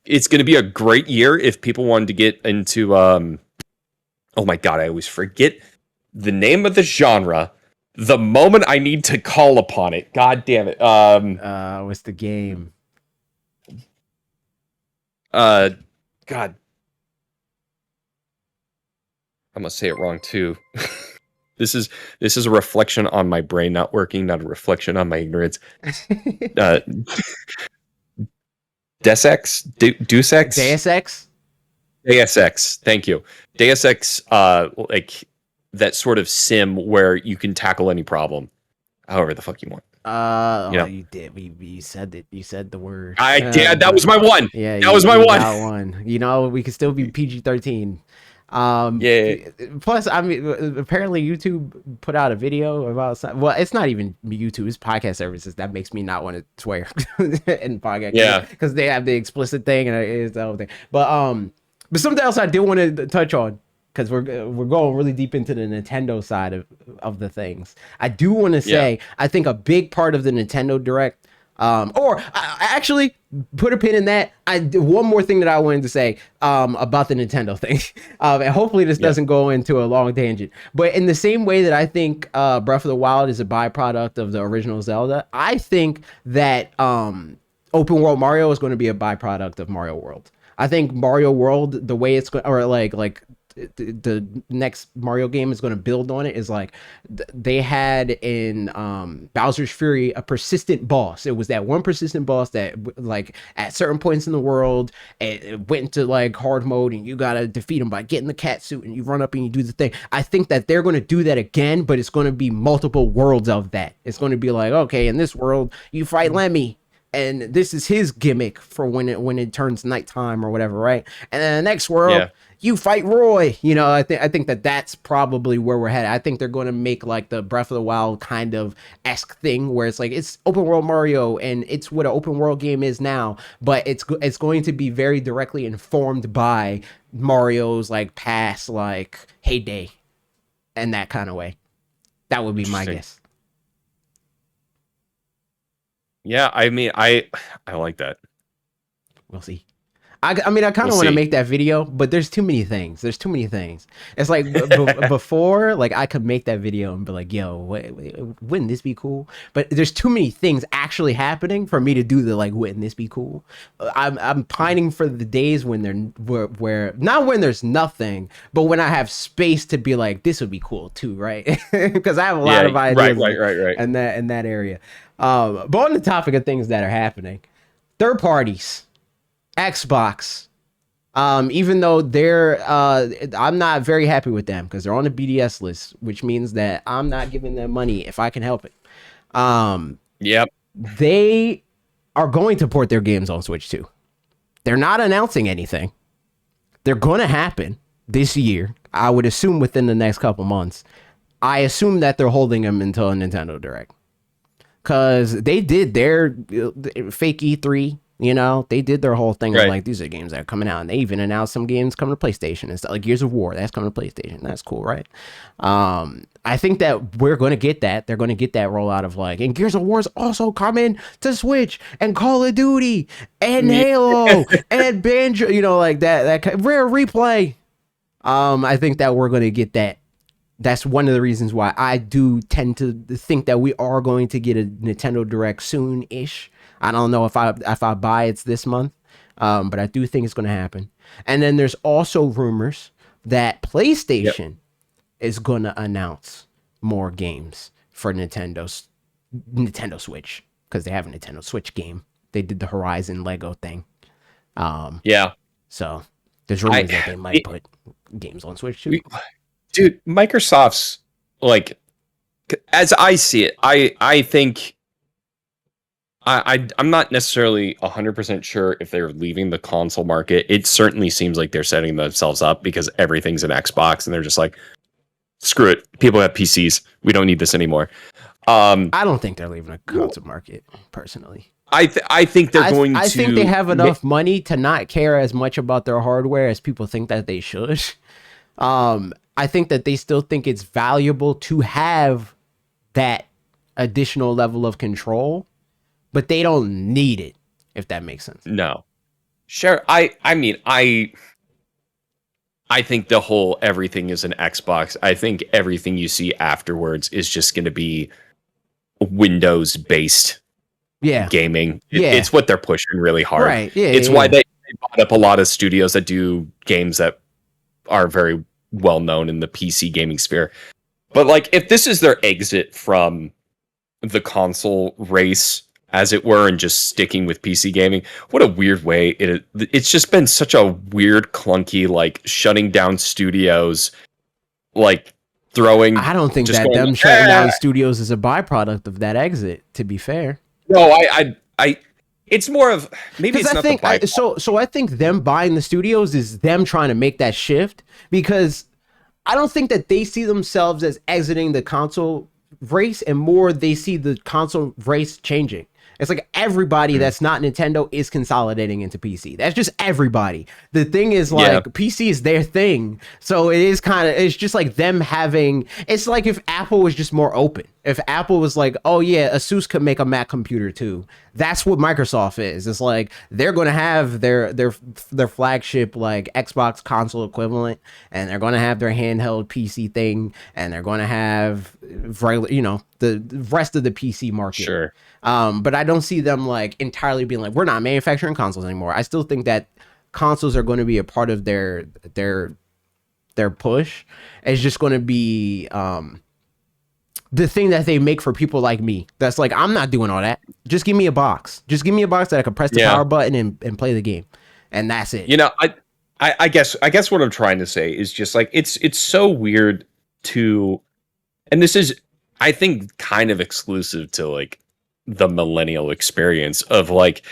It's going to be a great year if people wanted to get into, oh my God, I always forget the name of the genre the moment I need to call upon it. God damn it. What's the game? God. I'm gonna say it wrong too. This is a reflection on my brain not working, not a reflection on my ignorance. Deus Ex? Deus Ex? Deus Ex? Deus Ex, thank you. Deus Ex, like that sort of sim where you can tackle any problem, however the fuck you want. You did. You said it. You said the word. I did. That was my one. Yeah, that was my one. That one. You know, we could still be PG-13. Plus, I mean, apparently YouTube put out a video about, well, it's not even YouTube, it's podcast services that makes me not want to swear in podcast. Yeah, because they have the explicit thing and it's the whole thing. But something else I did want to touch on, because we're going really deep into the Nintendo side of the things. I do want to say, I think a big part of the Nintendo Direct, or I actually put a pin in that. One more thing that I wanted to say about the Nintendo thing, and hopefully this doesn't go into a long tangent. But in the same way that I think Breath of the Wild is a byproduct of the original Zelda, I think that open world Mario is going to be a byproduct of Mario World. I think Mario World, the way it's going, or like the next Mario game is going to build on it, is like they had in Bowser's Fury a persistent boss. It was that one persistent boss that like at certain points in the world it went into like hard mode and you got to defeat him by getting the cat suit and you run up and you do the thing. I think that they're going to do that again, but it's going to be multiple worlds of that. It's going to be like, okay, in this world you fight Lemmy, and this is his gimmick for when it turns nighttime or whatever, right? And then the next world, you fight Roy. You know, I think that's probably where we're headed. I think they're going to make like the Breath of the Wild kind of esque thing, where it's like it's open world Mario, and it's what an open world game is now, but it's going to be very directly informed by Mario's like past like heyday, and that kind of way. That would be my guess. Yeah, I mean, I like that. We'll see. I mean, I kind of We'll want to see. make that video, but there's too many things. There's too many things. It's like before, like I could make that video and be like, "Yo, wouldn't this be cool?" But there's too many things actually happening for me to do the like, "Wouldn't this be cool?" I'm pining for the days when where not when there's nothing, but when I have space to be like, "This would be cool too," right? Because I have a lot of ideas, right. in that area. But on the topic of things that are happening, third parties. Xbox, even though I'm not very happy with them because they're on the BDS list, which means that I'm not giving them money if I can help it. Yep. They are going to port their games on Switch too. They're not announcing anything. They're going to happen this year. I would assume within the next couple months. I assume that they're holding them until a Nintendo Direct because they did their fake E3. You know, they did their whole thing of like, these are games that are coming out, and they even announced some games coming to PlayStation and stuff, like Gears of War. That's coming to PlayStation. That's cool, right? I think that we're going to get that. They're going to get that rollout of like, and Gears of War is also coming to Switch, and Call of Duty, and Halo, and Banjo. You know, like that Rare Replay. I think that we're going to get that. That's one of the reasons why I do tend to think that we are going to get a Nintendo Direct soon-ish. I don't know if I buy it's this month, but I do think it's going to happen. And then there's also rumors that PlayStation is going to announce more games for Nintendo Switch because they have a Nintendo Switch game. They did the Horizon Lego thing. So there's rumors that they might put games on Switch too. Dude, Microsoft's like, as I see it, I think. I'm not necessarily 100% sure if they're leaving the console market. It certainly seems like they're setting themselves up because everything's an Xbox and they're just like, screw it. People have PCs. We don't need this anymore. I don't think they're leaving the console market, personally. I think they're going to... I think they have enough money to not care as much about their hardware as people think that they should. I think that they still think it's valuable to have that additional level of control. But they don't need it, if that makes sense. No. Sure. I mean, I think the whole everything is an Xbox. I think everything you see afterwards is just going to be Windows-based gaming. It's what they're pushing really hard. Right. Yeah, it's why they bought up a lot of studios that do games that are very well-known in the PC gaming sphere. But, like, if this is their exit from the console race, as it were, and just sticking with PC gaming, what a weird way it's just been such a weird, clunky, like shutting down studios, like throwing. I don't think that them shutting down studios is a byproduct of that exit, to be fair. No, I it's more of maybe it's not the byproduct. So I think them buying the studios is them trying to make that shift, because I don't think that they see themselves as exiting the console race, and more they see the console race changing. It's like everybody that's not Nintendo is consolidating into PC. That's just everybody. The thing is, like, PC is their thing. So it's just like them having, it's like if Apple was just more open. If Apple was like, oh yeah, Asus could make a Mac computer too. That's what Microsoft is. It's like they're going to have their flagship like Xbox console equivalent, and they're going to have their handheld PC thing, and they're going to have the rest of the PC market. Sure. But I don't see them like entirely being like, we're not manufacturing consoles anymore. I still think that consoles are going to be a part of their push. It's just going to be the thing that they make for people like me. That's like, I'm not doing all that. Just give me a box. Just give me a box that I can press the power button and play the game, and that's it. You know, I guess what I'm trying to say is just like it's so weird to, and this is, I think, kind of exclusive to like the millennial experience of like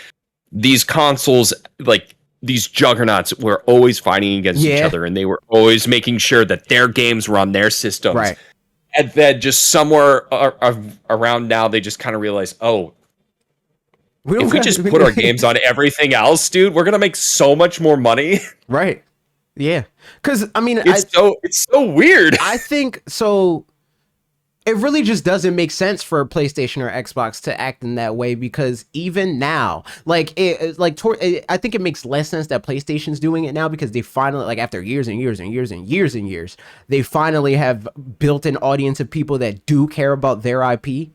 these consoles, like these juggernauts were always fighting against each other, and they were always making sure that their games were on their systems. Right. And then just somewhere around now, they just kind of realize, oh, if we just put our games on everything else, dude, we're gonna make so much more money. Right. Yeah. Because I mean, it's so weird. I think so. it really just doesn't make sense for a PlayStation or Xbox to act in that way, because even now, I think it makes less sense that PlayStation's doing it now, because they finally, like, after years and years and years and years and years, they finally have built an audience of people that do care about their IP.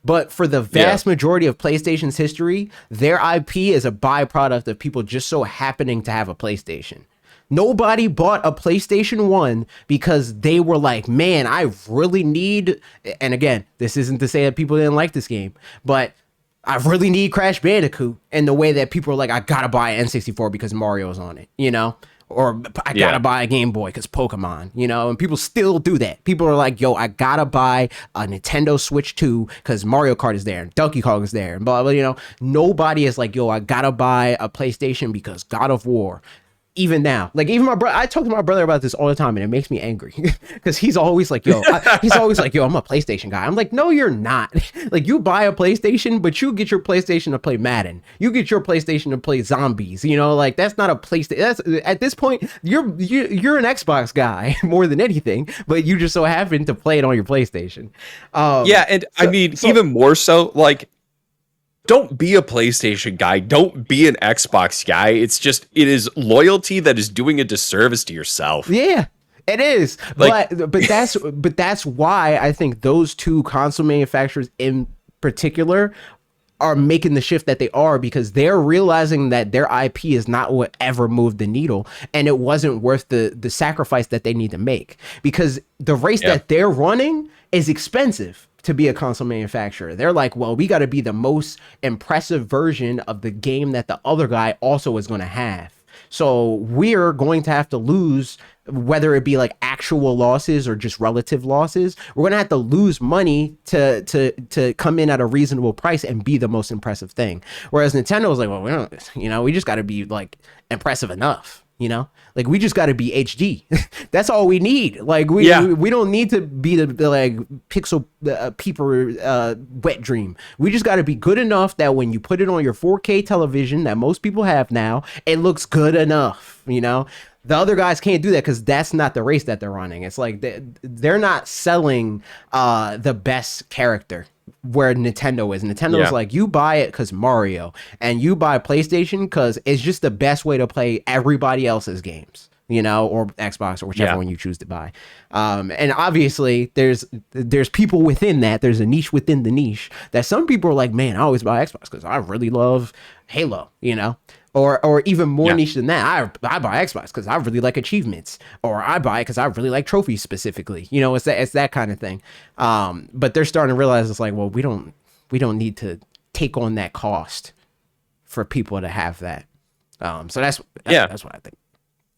But for the vast majority of PlayStation's history, their IP is a byproduct of people just so happening to have a PlayStation. Nobody bought a PlayStation 1 because they were like, man, I really need, and again, this isn't to say that people didn't like this game, but I really need Crash Bandicoot, in the way that people are like, I gotta buy an N64 because Mario's on it, you know? Or I gotta buy a Game Boy because Pokemon, you know? And people still do that. People are like, yo, I gotta buy a Nintendo Switch 2 because Mario Kart is there and Donkey Kong is there and blah, blah, you know? Nobody is like, yo, I gotta buy a PlayStation because God of War. Even now, like, even my brother, I talk to my brother about this all the time, and it makes me angry because he's always like, yo, I'm a PlayStation guy. I'm like, no, you're not. Like, you buy a PlayStation, but you get your PlayStation to play Madden. You get your PlayStation to play zombies, you know, like, that's not a PlayStation. That's, at this point, you're an Xbox guy more than anything, but you just so happen to play it on your PlayStation. And I mean, even more so, like, don't be a PlayStation guy. Don't be an Xbox guy. It is loyalty that is doing a disservice to yourself. Yeah, it is. Like, but that's why I think those two console manufacturers in particular are making the shift that they are, because they're realizing that their IP is not what ever moved the needle, and it wasn't worth the sacrifice that they need to make, because the race that they're running is expensive to be a console manufacturer. They're like, well, we got to be the most impressive version of the game that the other guy also is going to have. So we're going to have to lose, whether it be like actual losses or just relative losses. We're going to have to lose money to come in at a reasonable price and be the most impressive thing. Whereas Nintendo was like, well, we don't, you know, we just got to be like impressive enough. You know, like, we just got to be HD. That's all we need. Like, we don't need to be the like pixel peeper wet dream. We just got to be good enough that when you put it on your 4K television that most people have now, it looks good enough. You know, the other guys can't do that because that's not the race that they're running. It's like they're not selling the best character. Where Nintendo is. Nintendo's like, you buy it because Mario, and you buy PlayStation because it's just the best way to play everybody else's games, you know, or Xbox, or whichever one you choose to buy. And obviously there's people within that. There's a niche within the niche that some people are like, man, I always buy Xbox because I really love Halo, you know. Or even more niche than that, I buy Xbox because I really like achievements, or I buy it because I really like trophies specifically. You know, it's that kind of thing. But they're starting to realize it's like, well, we don't need to take on that cost for people to have that. So that's what I think.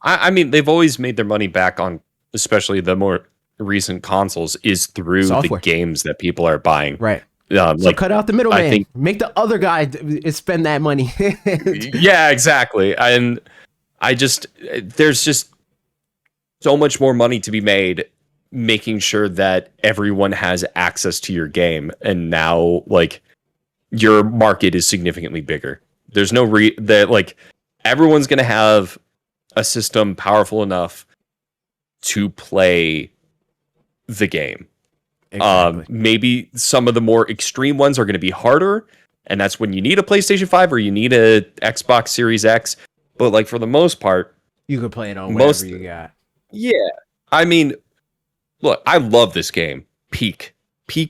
I mean, they've always made their money back on, especially the more recent consoles, is through software. The games that people are buying. Right. So like, cut out the middleman. Make the other guy spend that money. Yeah, exactly. And there's just so much more money to be made making sure that everyone has access to your game. And now, like, your market is significantly bigger. There's no that like everyone's going to have a system powerful enough to play the game. Exactly. Maybe some of the more extreme ones are going to be harder, and that's when you need a PlayStation 5 or you need a Xbox Series X. But like, for the most part, you could play it on whatever you got. Yeah. I mean, look, I love this game. Peak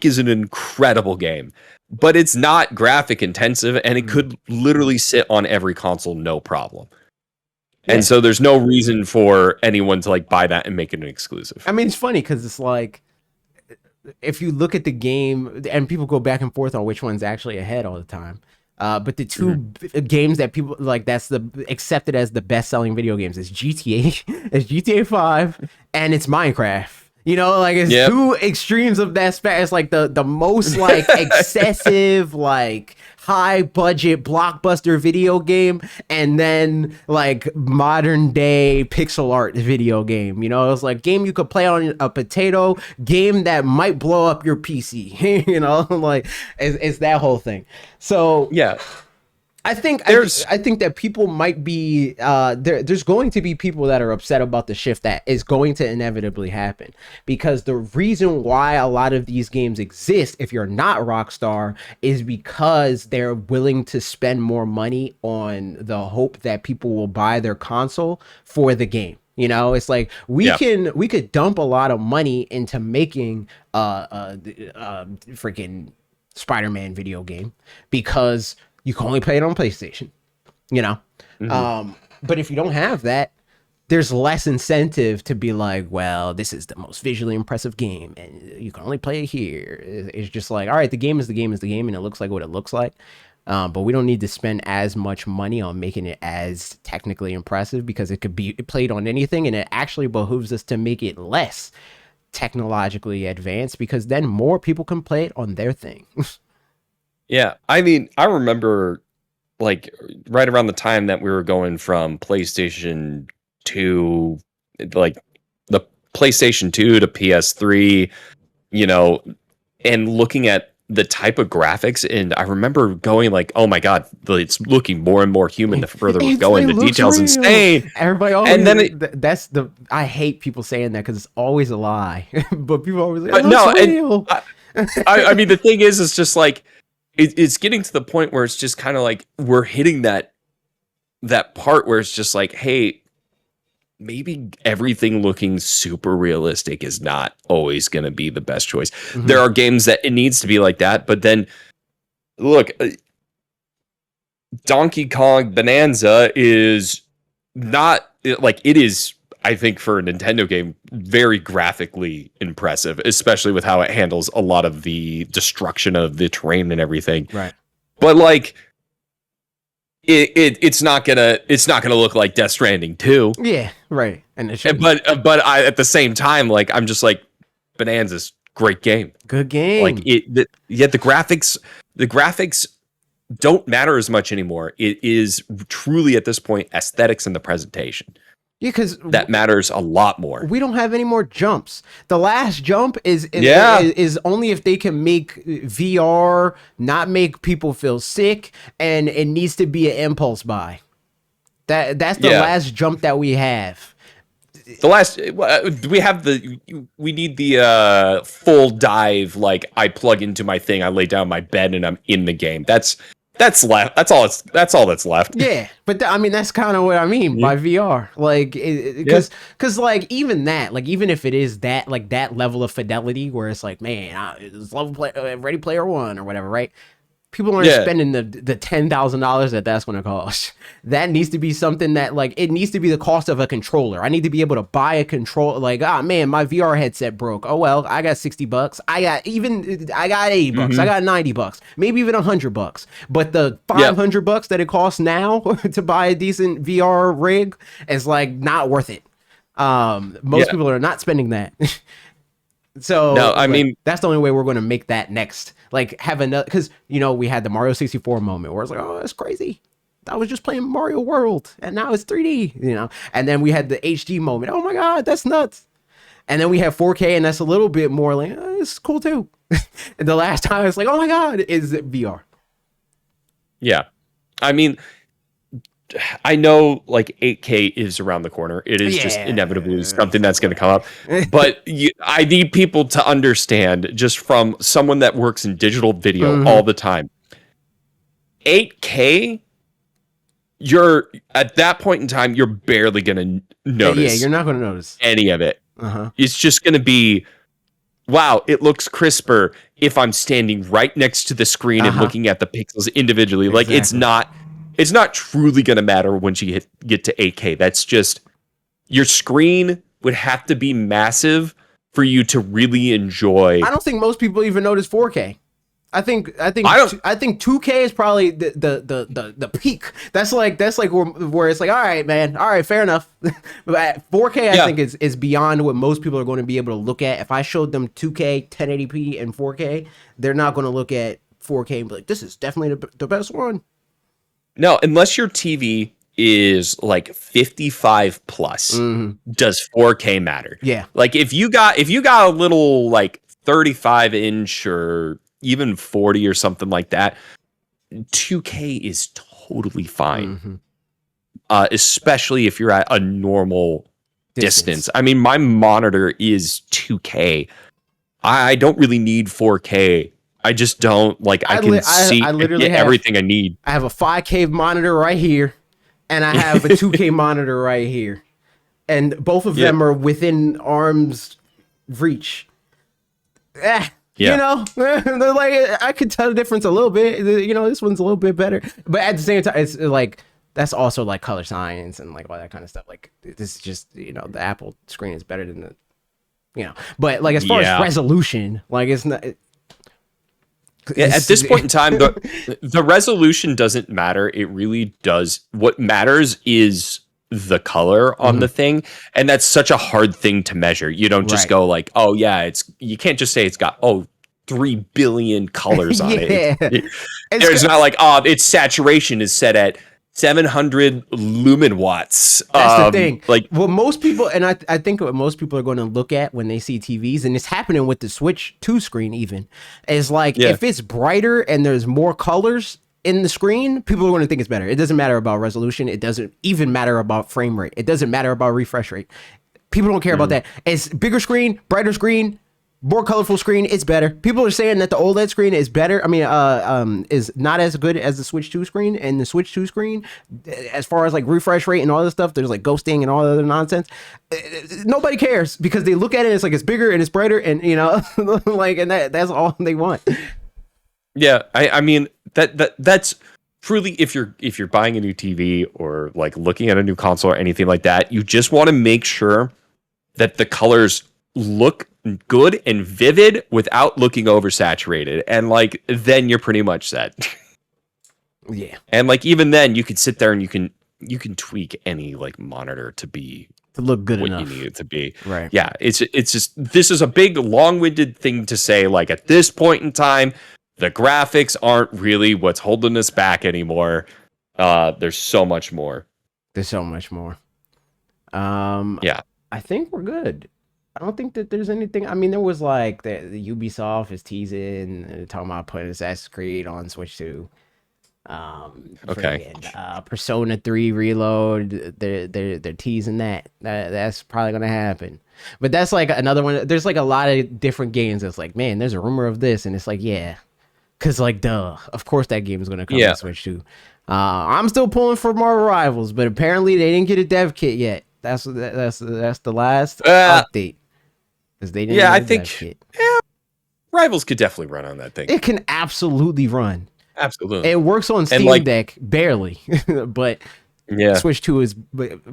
is an incredible game, but it's not graphic intensive, and it could literally sit on every console, no problem. Yeah. And so there's no reason for anyone to like buy that and make it an exclusive. I mean, it's funny because it's like, if you look at the game, and people go back and forth on which one's actually ahead all the time, but the two games that people like, that's accepted as the best-selling video games, is GTA 5, and it's Minecraft. You know, like, it's two extremes of that spec. It's like the most like excessive, like high budget blockbuster video game, and then like modern day pixel art video game. You know, it's like game you could play on a potato, game that might blow up your PC. You know, like it's that whole thing. So yeah. I think that people might be there's going to be people that are upset about the shift that is going to inevitably happen, because the reason why a lot of these games exist, if you're not Rockstar, is because they're willing to spend more money on the hope that people will buy their console for the game. You know, it's like we could dump a lot of money into making freaking Spider-Man video game because you can only play it on PlayStation, you know? But if you don't have that, there's less incentive to be like, well, this is the most visually impressive game and you can only play it here. It's just like, all right, the game is the game is the game and it looks like what it looks like. But we don't need to spend as much money on making it as technically impressive because it could be played on anything, and it actually behooves us to make it less technologically advanced because then more people can play it on their thing. Yeah, I mean, I remember like right around the time that we were going from PlayStation 2, like the PlayStation 2 to PS3, you know, and looking at the type of graphics, and I remember going like, oh my god, it's looking more and more human the further we're going. The detail's insane. Everybody always, and then I hate people saying that because it's always a lie. But people always like, real. I mean, the thing is, it's just like it's getting to the point where it's just kind of like we're hitting that part where it's just like, hey, maybe everything looking super realistic is not always going to be the best choice. There are games that it needs to be like that, but then look, Donkey Kong Bananza is not like it is. I think for a Nintendo game, very graphically impressive, especially with how it handles a lot of the destruction of the terrain and everything. Right. But like, it's not gonna look like Death Stranding 2. Yeah, right. And but I at the same time, like I'm just like, Bonanza's great game, good game. Like yet the graphics don't matter as much anymore. It is truly at this point aesthetics and the presentation. Yeah, because that matters a lot more. We don't have any more jumps. The last jump is only if they can make VR not make people feel sick, and it needs to be an impulse buy. That's the last jump that we have. The last we need the full dive. Like I plug into my thing, I lay down my bed, and I'm in the game. That's left. That's all that's left. Yeah, but I mean that's kind of what I mean by VR. Like, because like even that, like even if it is that like that level of fidelity where it's like, man, it's Ready Player One or whatever, right? People aren't spending the $10,000 that's going to cost. That needs to be something that like it needs to be the cost of a controller. I need to be able to buy a controller. Like, man, my VR headset broke. Oh well, I got $60. I got $80. I got $90. Maybe even $100. But the $500 that it costs now to buy a decent VR rig is like not worth it. Most people are not spending that. So no, I mean that's the only way we're going to make that next. Like have another, because we had the Mario 64 moment where it's like, oh, that's crazy. I was just playing Mario World and now it's 3D, And then we had the HD moment. Oh my god, that's nuts. And then we have 4K and that's a little bit more like, it's cool too. And the last time it's like, oh my god, is it VR? Yeah, I mean, I know like 8K is around the corner. It is just inevitably something that's going to come up. But I need people to understand, just from someone that works in digital video all the time, 8K, you're at that point in time, you're barely going to notice. Yeah, you're not going to notice any of it. It's just going to be, wow, it looks crisper if I'm standing right next to the screen and looking at the pixels individually. Like it's not truly going to matter once you get to 8K. That's just, your screen would have to be massive for you to really enjoy. I don't think most people even notice 4K. I think 2K is probably the peak. That's like where it's like, all right, man, all right, fair enough. But 4K, I think is beyond what most people are going to be able to look at. If I showed them 2K, 1080p, and 4K, they're not going to look at 4K and be like, this is definitely the best one. No, unless your TV is like 55 plus, does 4K matter? Yeah. Like if you got a little like 35-inch or even 40 or something like that, 2K is totally fine. Mhm. Especially if you're at a normal distance. I mean, my monitor is 2K. I don't really need 4K. I just don't like. I can see I literally get have everything I need. I have a 5K monitor right here, and I have a 2K monitor right here, and both of them are within arm's reach. You know, they're like, I could tell the difference a little bit. You know, this one's a little bit better, but at the same time, it's like that's also like color science and like all that kind of stuff. Like this is just, you know, the Apple screen is better than the, you know, but like as far as resolution, like it's not. At this point in time, the resolution doesn't matter. It really does. What matters is the color on the thing, and that's such a hard thing to measure. You don't just go like, oh yeah, you can't just say it's got 3 billion colors on it. There's not like, its saturation is set at 700 lumen watts. That's the thing. Like what most people, and I think what most people are going to look at when they see TVs, and it's happening with the Switch 2 screen even, is like if it's brighter and there's more colors in the screen, people are going to think it's better. It doesn't matter about resolution. It doesn't even matter about frame rate. It doesn't matter about refresh rate. People don't care about that. It's bigger screen, brighter screen, more colorful screen, it's better. People are saying that the OLED screen is better. I mean, is not as good as the Switch 2 screen. And the Switch 2 screen, as far as like refresh rate and all this stuff, there's like ghosting and all that other nonsense. Nobody cares because they look at it, it's like it's bigger and it's brighter, and you know, like, and that's all they want. Yeah, I mean that's truly, if you're buying a new TV or like looking at a new console or anything like that, you just want to make sure that the colors look good and vivid without looking oversaturated, and like then you're pretty much set. Yeah, and like even then you could sit there and you can tweak any like monitor to look good what enough. you need it to be. Right. Yeah, it's just, this is a big long-winded thing to say, like at this point in time the graphics aren't really what's holding us back anymore. There's so much more. Yeah, I think we're good. I don't think that there's anything. I mean, there was like the Ubisoft is teasing, talking about putting Assassin's Creed on Switch 2. Okay. Persona 3 Reload. They're teasing that's probably gonna happen. But that's like another one. There's like a lot of different games that's like, man, there's a rumor of this, and it's like, yeah, because like, duh, of course that game is gonna come to Switch 2. I'm still pulling for Marvel Rivals, but apparently they didn't get a dev kit yet. That's the last update. They didn't I think Rivals could definitely run on that thing. It can absolutely run. Absolutely. It works on Steam Deck barely, but Switch 2 is,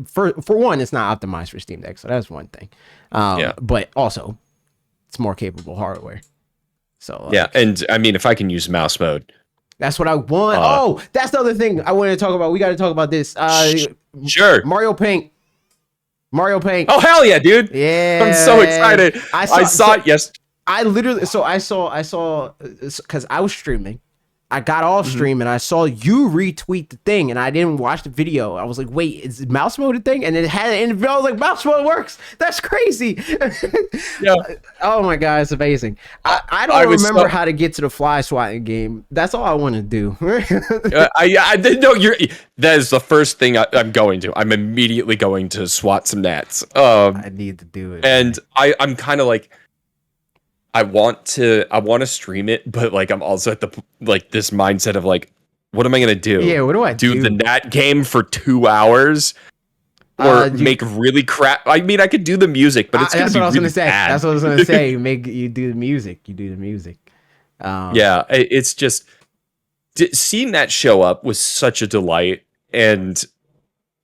for one, it's not optimized for Steam Deck, so that's one thing. But also it's more capable hardware. So and I mean, if I can use mouse mode, that's what I want. That's the other thing I wanted to talk about. We got to talk about this. Sure. Mario Paint. Oh hell yeah, dude! Yeah, I'm so excited. I saw it. Yes, I literally. So I saw because I was streaming. I got off stream and I saw you retweet the thing, and I didn't watch the video. I was like, wait, is mouse mode a thing? And it had it in the video. I was like, mouse mode works. That's crazy. Yeah. Oh my God, it's amazing. I don't remember how to get to the fly swatting game. That's all I want to do. I didn't know that is the first thing I'm going to. I'm immediately going to swat some gnats. I need to do it. And I'm kind of like, I want to stream it, but like I'm also at this mindset of like, what am I gonna do? Yeah, what do I do? Do the Nat game for 2 hours, or make really crap? I mean, I could do the music, but it's gonna be really bad. That's what I was gonna say. You do the music. It's just seeing that show up was such a delight, and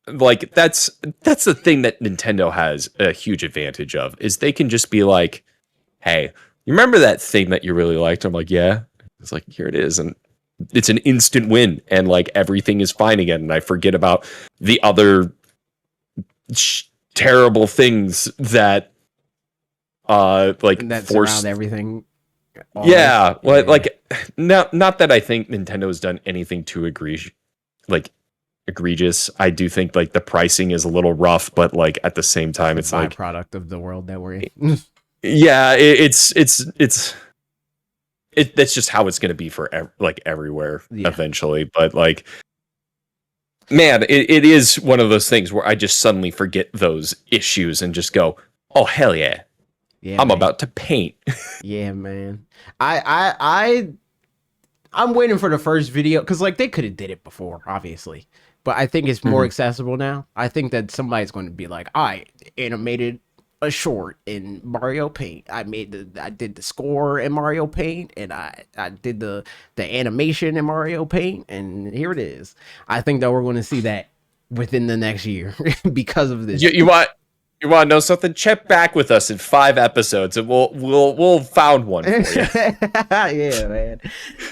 like that's the thing that Nintendo has a huge advantage of, is they can just be like, hey, you remember that thing that you really liked? I'm like, yeah. It's like, here it is. And it's an instant win. And like everything is fine again. And I forget about the other terrible things that that forced everything. Yeah. Well, like not that I think Nintendo has done anything too egregious. I do think like the pricing is a little rough, but like at the same time, it's like byproduct of the world that we're in. Yeah, it's that's just how it's going to be for everywhere eventually. But like, man, it is one of those things where I just suddenly forget those issues and just go, oh hell yeah, Yeah, I'm man. about to paint. Yeah, man. I'm waiting for the first video because like they could have did it before, obviously, but I think it's more accessible now. I think that somebody's going to be like, I animated a short in Mario Paint. I did the score in Mario Paint, and I did the animation in Mario Paint, and here it is. I think that we're going to see that within the next year because of this. You want to know something? Check back with us in 5 episodes, and we'll found one for you. Yeah, man.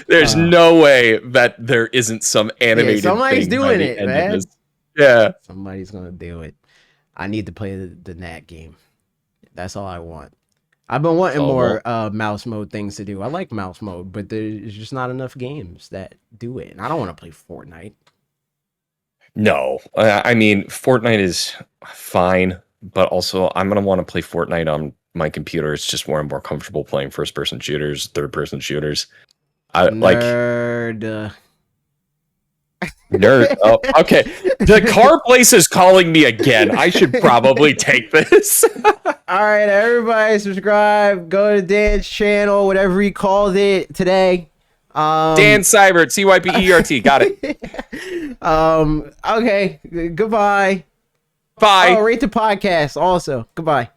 There's no way that there isn't some animated. Yeah, somebody's thing doing by the it, end of man. this. Yeah, Somebody's gonna do it. I need to play the Nat game. That's all I want. I've been wanting more mouse mode things to do. I like mouse mode, but there's just not enough games that do it. And I don't want to play Fortnite. no, I mean Fortnite is fine, but also I'm gonna want to play Fortnite on my computer. It's just where I'm more comfortable playing first-person shooters, third-person shooters. I like Nerd. nerd. Oh, okay. The car place is calling me again. I should probably take this. All right, everybody, subscribe. Go to Dan's channel, whatever he called it today. Dan Seibert, CYPERT. Got it. Okay. Goodbye. Bye. Oh, rate the podcast also. Goodbye.